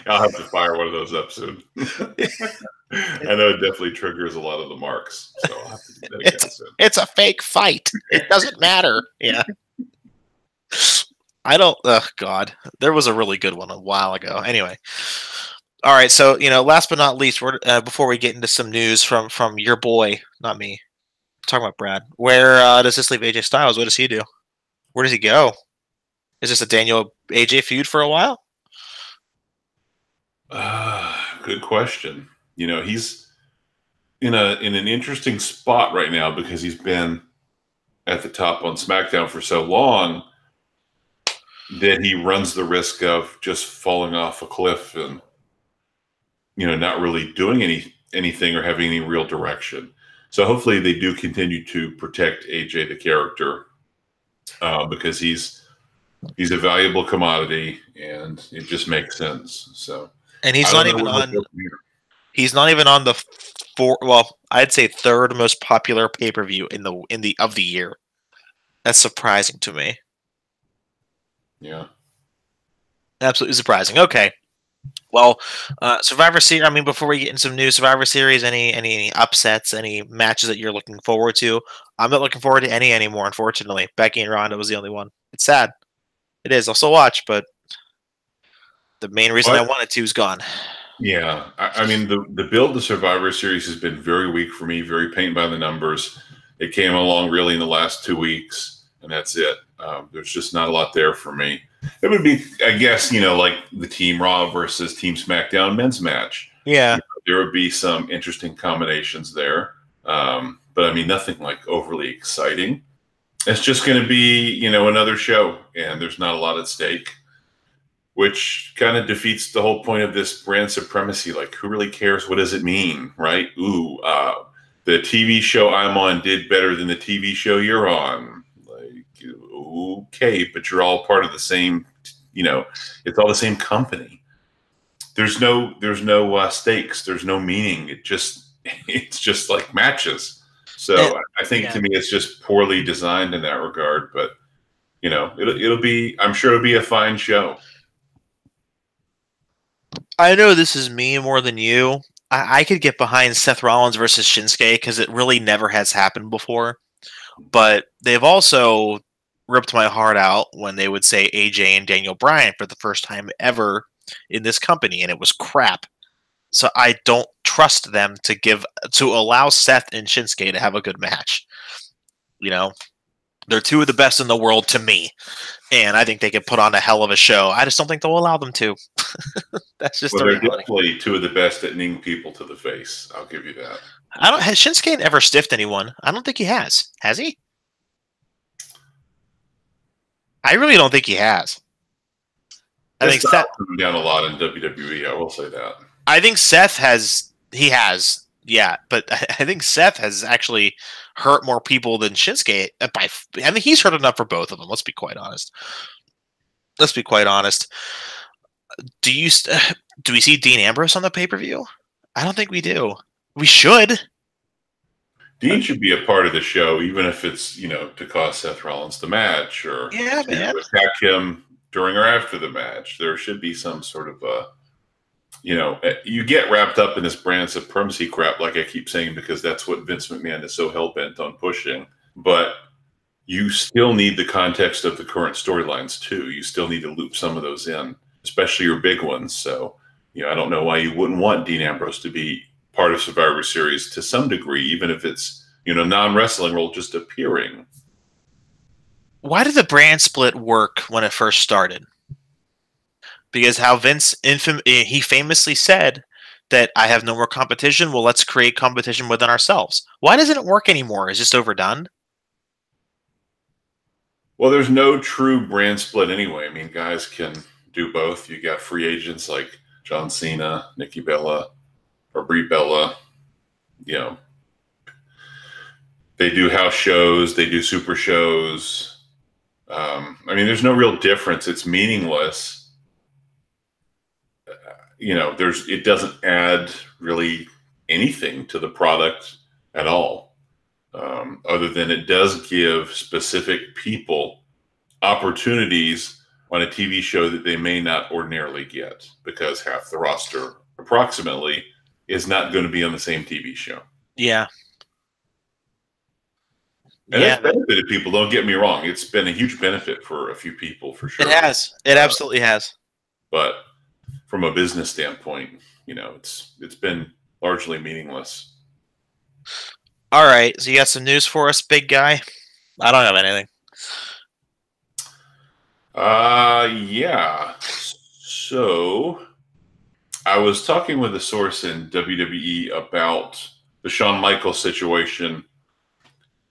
I'll have to fire one of those up soon. I know it definitely triggers a lot of the marks. So I'll have to do that again soon. It's a fake fight. It doesn't matter. Yeah. I don't. Oh God, there was a really good one a while ago. Anyway, all right. So last but not least, before we get into some news from your boy, not me. I'm talking about Brad. Where does this leave AJ Styles? What does he do? Where does he go? Is this a Daniel AJ feud for a while? Good question. He's in an interesting spot right now because he's been at the top on SmackDown for so long that he runs the risk of just falling off a cliff and not really doing anything or having any real direction. So hopefully they do continue to protect AJ the character because he's a valuable commodity and it just makes sense. So and he's not even on. He's not even on the I'd say third most popular pay-per-view in the of the year. That's surprising to me. Yeah. Absolutely surprising. Okay. Well, Survivor Series. I mean, before we get into some news, Survivor Series. Any upsets? Any matches that you're looking forward to? I'm not looking forward to any anymore. Unfortunately, Becky and Ronda was the only one. It's sad. It is. I'll still watch, but the main reason I wanted to is gone. Yeah, I mean the build to Survivor Series has been very weak for me. Very paint by the numbers. It came along really in the last 2 weeks, and that's it. There's just not a lot there for me. It would be, I guess, like the Team Raw versus Team SmackDown men's match. Yeah. There would be some interesting combinations there. But I mean, nothing like overly exciting. It's just going to be, another show, and there's not a lot at stake, which kind of defeats the whole point of this brand supremacy. Like, who really cares? What does it mean, right? Ooh, the TV show I'm on did better than the TV show you're on. Okay, but you're all part of the same, it's all the same company. There's no stakes. There's no meaning. It's just like matches. So I think to me, it's just poorly designed in that regard, but it'll be, I'm sure it'll be a fine show. I know this is me more than you. I could get behind Seth Rollins versus Shinsuke because it really never has happened before. But they've also ripped my heart out when they would say AJ and Daniel Bryan for the first time ever in this company, and it was crap. So I don't trust them to allow Seth and Shinsuke to have a good match. They're two of the best in the world to me, and I think they could put on a hell of a show. I just don't think they'll allow them to. That's just they're definitely two of the best at kneeing people to the face. I'll give you that. Has Shinsuke ever stiffed anyone? I don't think he has. Has he? I really don't think he has. I think Seth coming down a lot in WWE. I will say that. I think Seth has. He has. Yeah, but I think Seth has actually hurt more people than Shinsuke. I mean, he's hurt enough for both of them. Let's be quite honest. Do we see Dean Ambrose on the pay-per-view? I don't think we do. We should. Dean should be a part of the show, even if it's to cost Seth Rollins the match or attack him during or after the match. There should be some sort of you get wrapped up in this brand supremacy crap, like I keep saying, because that's what Vince McMahon is so hell-bent on pushing. But you still need the context of the current storylines, too. You still need to loop some of those in, especially your big ones. So, I don't know why you wouldn't want Dean Ambrose to be part of Survivor Series to some degree, even if it's, non-wrestling role just appearing. Why did the brand split work when it first started? Because how Vince he famously said that I have no more competition. Well, let's create competition within ourselves. Why doesn't it work anymore? Is it just overdone? Well, there's no true brand split anyway. I mean, guys can do both. You got free agents like John Cena, Nikki Bella, or Brie Bella. They do house shows. They do super shows. I mean, there's no real difference. It's meaningless. It doesn't add really anything to the product at all, other than it does give specific people opportunities on a TV show that they may not ordinarily get, because half the roster approximately is not going to be on the same TV show. Yeah. And Yeah, it's benefited people. Don't get me wrong; it's been a huge benefit for a few people for sure. it has. It absolutely has. But from a business standpoint, it's been largely meaningless. All right, so you got some news for us, big guy? I don't have anything. Yeah. So I was talking with a source in WWE about the Shawn Michaels situation.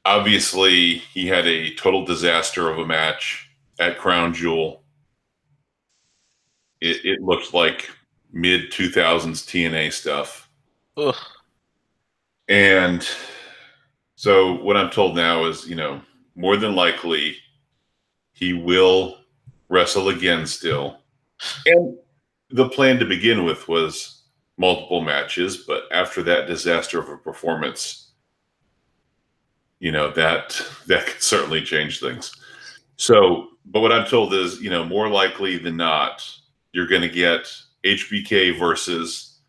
Obviously, he had a total disaster of a match at Crown Jewel. It looked like mid 2000s TNA stuff. Ugh. And so what I'm told now is, more than likely he will wrestle again still. And the plan to begin with was multiple matches, but after that disaster of a performance, that could certainly change things. So, but what I'm told is, more likely than not, you're going to get HBK versus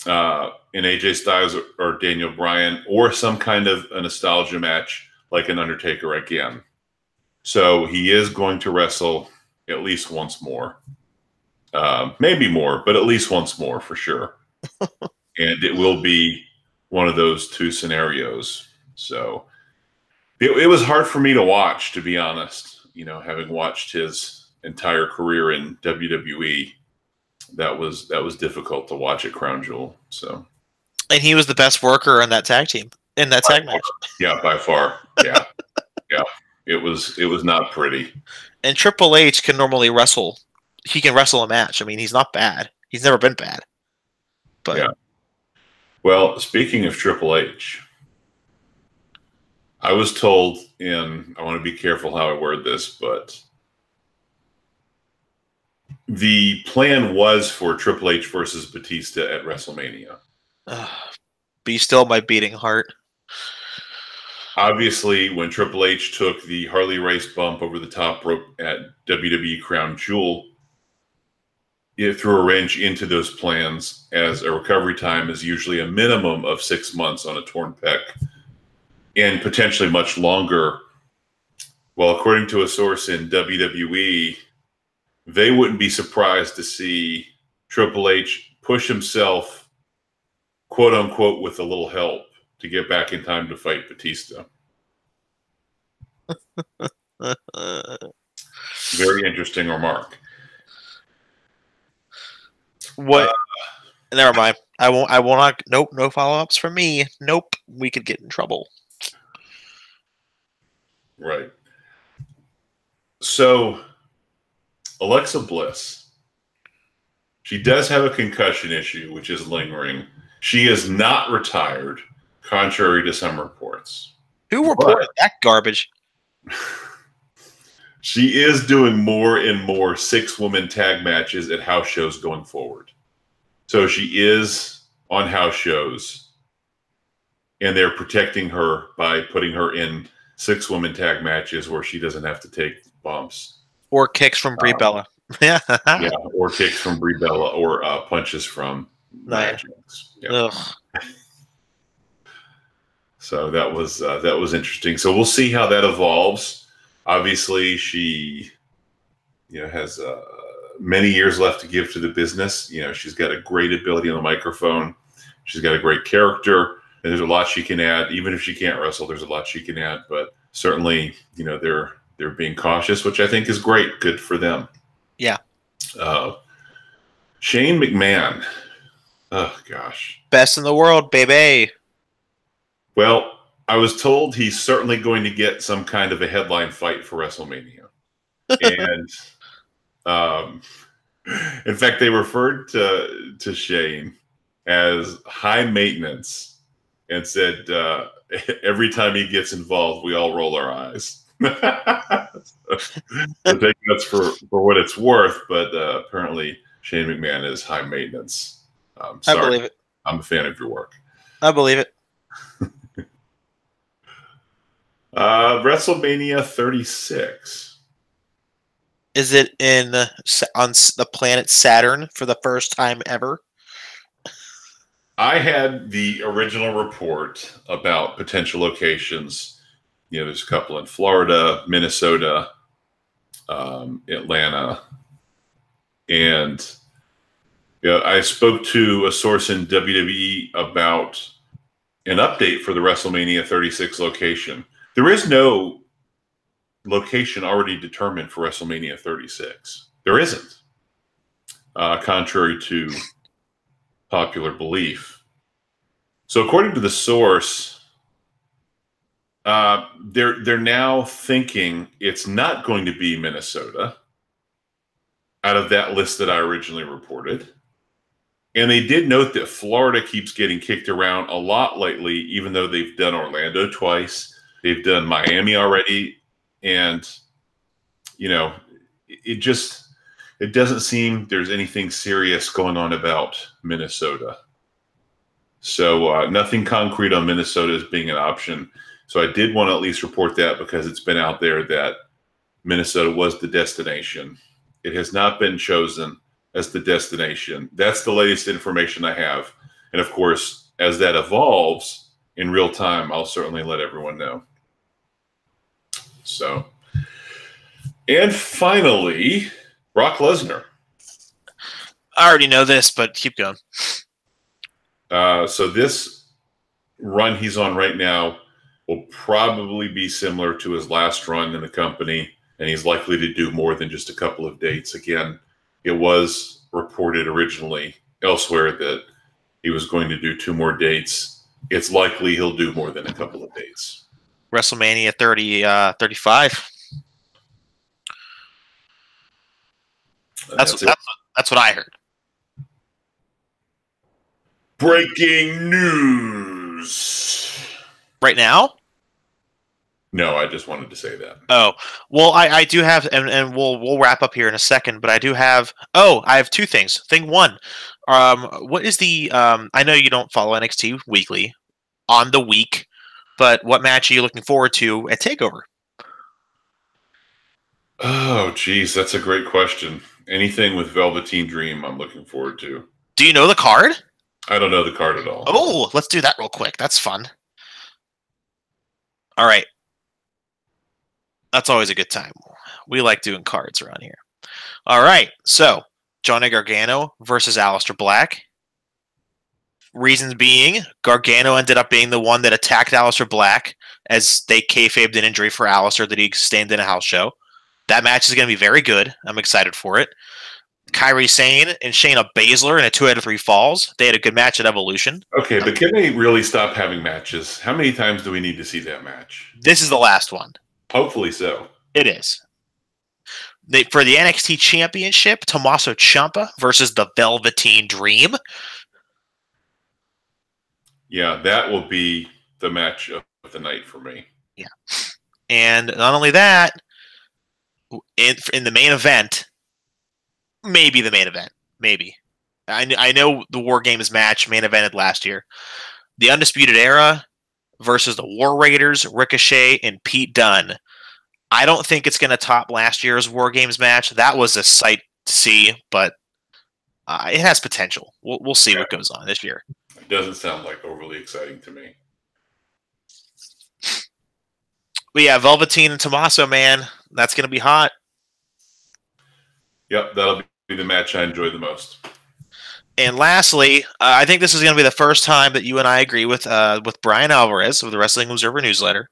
an AJ Styles or Daniel Bryan, or some kind of a nostalgia match like an Undertaker again. So he is going to wrestle at least once more. Maybe more, but at least once more for sure. And it will be one of those two scenarios. So it was hard for me to watch, to be honest. Having watched his entire career in WWE, that was difficult to watch at Crown Jewel. So, and he was the best worker in that tag team in that tag match. Yeah, by far. Yeah, yeah. It was not pretty. And Triple H can normally wrestle. He can wrestle a match. I mean, he's not bad. He's never been bad. But yeah. Well, speaking of Triple H, I was told I want to be careful how I word this, but the plan was for Triple H versus Batista at WrestleMania. Be still my beating heart. Obviously, when Triple H took the Harley Race bump over the top rope at WWE Crown Jewel, it threw a wrench into those plans, as a recovery time is usually a minimum of 6 months on a torn pec, and potentially much longer. Well, according to a source in WWE, they wouldn't be surprised to see Triple H push himself, quote unquote, with a little help to get back in time to fight Batista. Very interesting remark. What? Never mind. I won't. I will not. Nope. No follow-ups from me. Nope. We could get in trouble. Right. So, Alexa Bliss, she does have a concussion issue, which is lingering. She is not retired, contrary to some reports. Who reported that garbage? She is doing more and more 6-woman tag matches at house shows going forward. So she is on house shows, and they're protecting her by putting her in 6-woman tag matches where she doesn't have to take bumps. Or kicks from Brie Bella. Yeah, or kicks from Brie Bella, or punches from Nia Jax. Yeah. So that was interesting. So we'll see how that evolves. Obviously, she has many years left to give to the business. She's got a great ability on the microphone. She's got a great character. And there's a lot she can add. Even if she can't wrestle, there's a lot she can add. But certainly, they're being cautious, which I think is great. Good for them. Yeah. Shane McMahon. Oh, gosh. Best in the world, baby. Well, I was told he's certainly going to get some kind of a headline fight for WrestleMania. And in fact, they referred to Shane as high maintenance and said every time he gets involved, we all roll our eyes. I think that's for what it's worth, but apparently Shane McMahon is high maintenance. Sorry, I believe it. I'm a fan of your work. I believe it. WrestleMania 36. Is it on the planet Saturn for the first time ever? I had the original report about potential locations There's a couple in Florida, Minnesota, Atlanta, and I spoke to a source in WWE about an update for the WrestleMania 36 location. There is no location already determined for WrestleMania 36. There isn't, contrary to popular belief. So according to the source, they're now thinking it's not going to be Minnesota out of that list that I originally reported. And they did note that Florida keeps getting kicked around a lot lately, even though they've done Orlando twice. They've done Miami already. And, it doesn't seem there's anything serious going on about Minnesota. So nothing concrete on Minnesota as being an option. So I did want to at least report that because it's been out there that Minnesota was the destination. It has not been chosen as the destination. That's the latest information I have. And of course, as that evolves in real time, I'll certainly let everyone know. So, and finally, Brock Lesnar. I already know this, but keep going. So this run he's on right now will probably be similar to his last run in the company, and he's likely to do more than just a couple of dates. Again, it was reported originally elsewhere that he was going to do 2 more dates. It's likely he'll do more than a couple of dates. WrestleMania 35. That's what I heard. Breaking news. Right now? No, I just wanted to say that. Oh, well, I do have, and we'll wrap up here in a second, but I do have, I have 2 things. Thing 1, what is the, I know you don't follow NXT weekly, on the week, but what match are you looking forward to at TakeOver? Oh, geez, that's a great question. Anything with Velveteen Dream I'm looking forward to. Do you know the card? I don't know the card at all. Oh, let's do that real quick. That's fun. All right. That's always a good time. We like doing cards around here. All right. So, Johnny Gargano versus Aleister Black. Reasons being, Gargano ended up being the one that attacked Aleister Black as they kayfabed an injury for Aleister that he sustained in a house show. That match is going to be very good. I'm excited for it. Kairi Sane and Shayna Baszler in a 2 out of 3 falls. They had a good match at Evolution. Okay, but can they really stop having matches? How many times do we need to see that match? This is the last one. Hopefully so. It is. For the NXT Championship, Tommaso Ciampa versus the Velveteen Dream. Yeah, that will be the match of the night for me. Yeah. And not only that, in the main event, maybe the main event. Maybe. I know the War Games match main evented last year. The Undisputed Era versus the War Raiders, Ricochet, and Pete Dunne. I don't think it's going to top last year's War Games match. That was a sight to see, but it has potential. We'll see what goes on this year. It doesn't sound like overly exciting to me. But yeah, Velveteen and Tommaso, man, that's going to be hot. Yep, that'll be the match I enjoy the most. And lastly, I think this is going to be the first time that you and I agree with Brian Alvarez of the Wrestling Observer newsletter.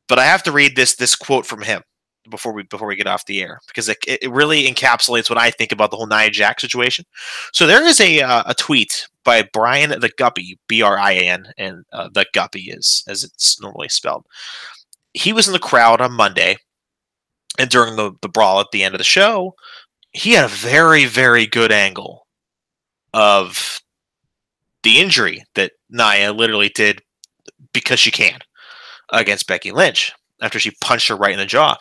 But I have to read this quote from him before we get off the air, because it really encapsulates what I think about the whole Nia Jax situation. So there is a tweet by Brian the Guppy, Brian, and the Guppy is as it's normally spelled. He was in the crowd on Monday, and during the brawl at the end of the show, he had a very, very good angle of the injury that Nia literally did because she can against Becky Lynch after she punched her right in the jaw.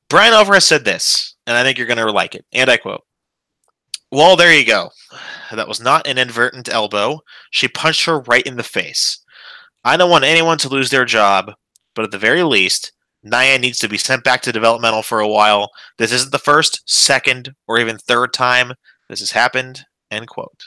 Brian Alvarez said this, and I think you're going to like it, and I quote, "Well, there you go. That was not an inadvertent elbow. She punched her right in the face. I don't want anyone to lose their job, but at the very least, Nia needs to be sent back to developmental for a while. This isn't the first, second, or even third time this has happened," end quote.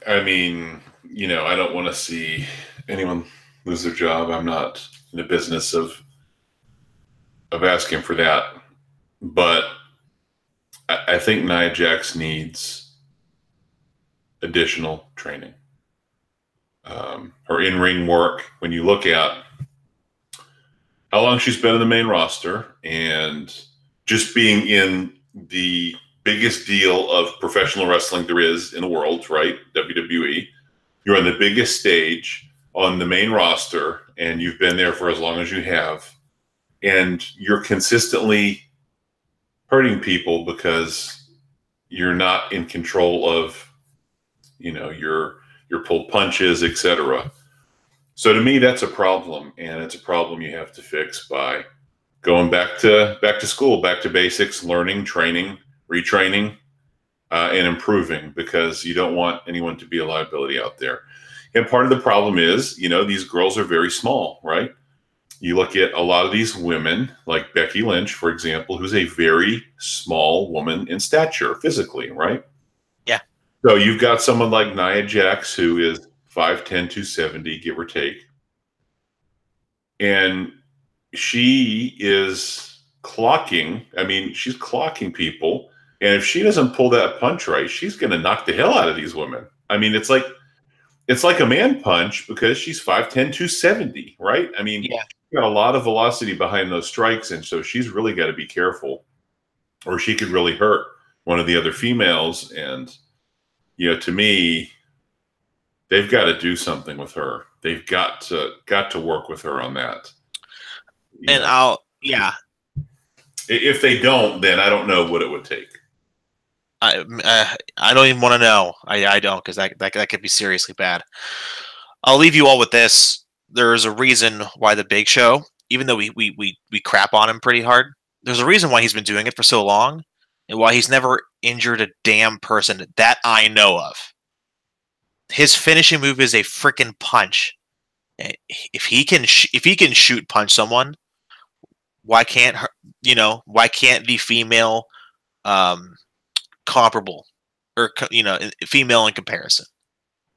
I mean, I don't want to see anyone lose their job. I'm not in the business of asking for that. But I think Nia Jax needs additional training. Her in-ring work, when you look at how long she's been in the main roster and just being in the biggest deal of professional wrestling there is in the world, right? WWE. You're on the biggest stage on the main roster, and you've been there for as long as you have, and you're consistently hurting people because you're not in control of, your pulled punches, etc. So to me, that's a problem, and it's a problem you have to fix by going back to school, back to basics, learning, training, retraining, and improving, because you don't want anyone to be a liability out there. And part of the problem is, these girls are very small, right? You look at a lot of these women, like Becky Lynch, for example, who's a very small woman in stature physically, right? Yeah. So you've got someone like Nia Jax, who is 5'10", 270, give or take. And she is clocking. I mean, she's clocking people. And if she doesn't pull that punch right, she's going to knock the hell out of these women. I mean, it's like a man punch because she's 5'10", 270, right? I mean, yeah. She's got a lot of velocity behind those strikes, and so she's really got to be careful, or she could really hurt one of the other females. And, to me, they've got to do something with her. They've got to work with her on that. If they don't, then I don't know what it would take. I don't even want to know. I don't, because that could be seriously bad. I'll leave you all with this. There is a reason why the Big Show, even though we crap on him pretty hard, there's a reason why he's been doing it for so long, and why he's never injured a damn person that I know of. His finishing move is a freaking punch. If he can shoot punch someone, why can't the female comparable, or female in comparison?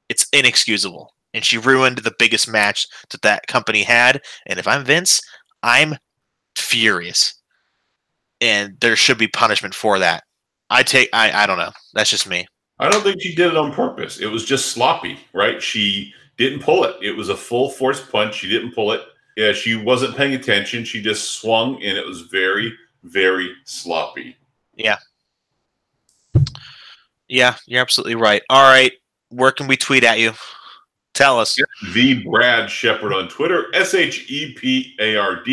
It's inexcusable, and she ruined the biggest match that company had. And if I'm Vince, I'm furious, and there should be punishment for that. I don't know. That's just me. I don't think she did it on purpose. It was just sloppy, right? She didn't pull it. It was a full force punch. She didn't pull it. Yeah, she wasn't paying attention. She just swung, and it was very, very sloppy. Yeah. Yeah, you're absolutely right. All right. Where can we tweet at you? Tell us. The Brad Shepard on Twitter, SHEPARD.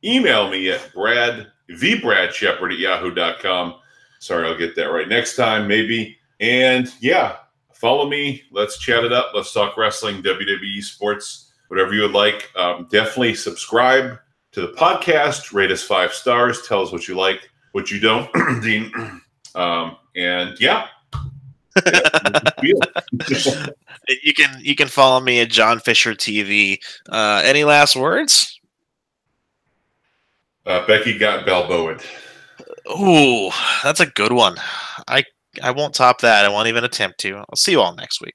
Email me at thebradshepard@yahoo.com. Sorry, I'll get that right next time, maybe. And yeah, follow me. Let's chat it up. Let's talk wrestling, WWE, sports, whatever you would like. Definitely subscribe to the podcast. Rate us 5 stars. Tell us what you like, what you don't, Dean. And yeah. You can follow me at John Fisher TV. Any last words? Becky got Balboa'd. Ooh, that's a good one. I won't top that. I won't even attempt to. I'll see you all next week.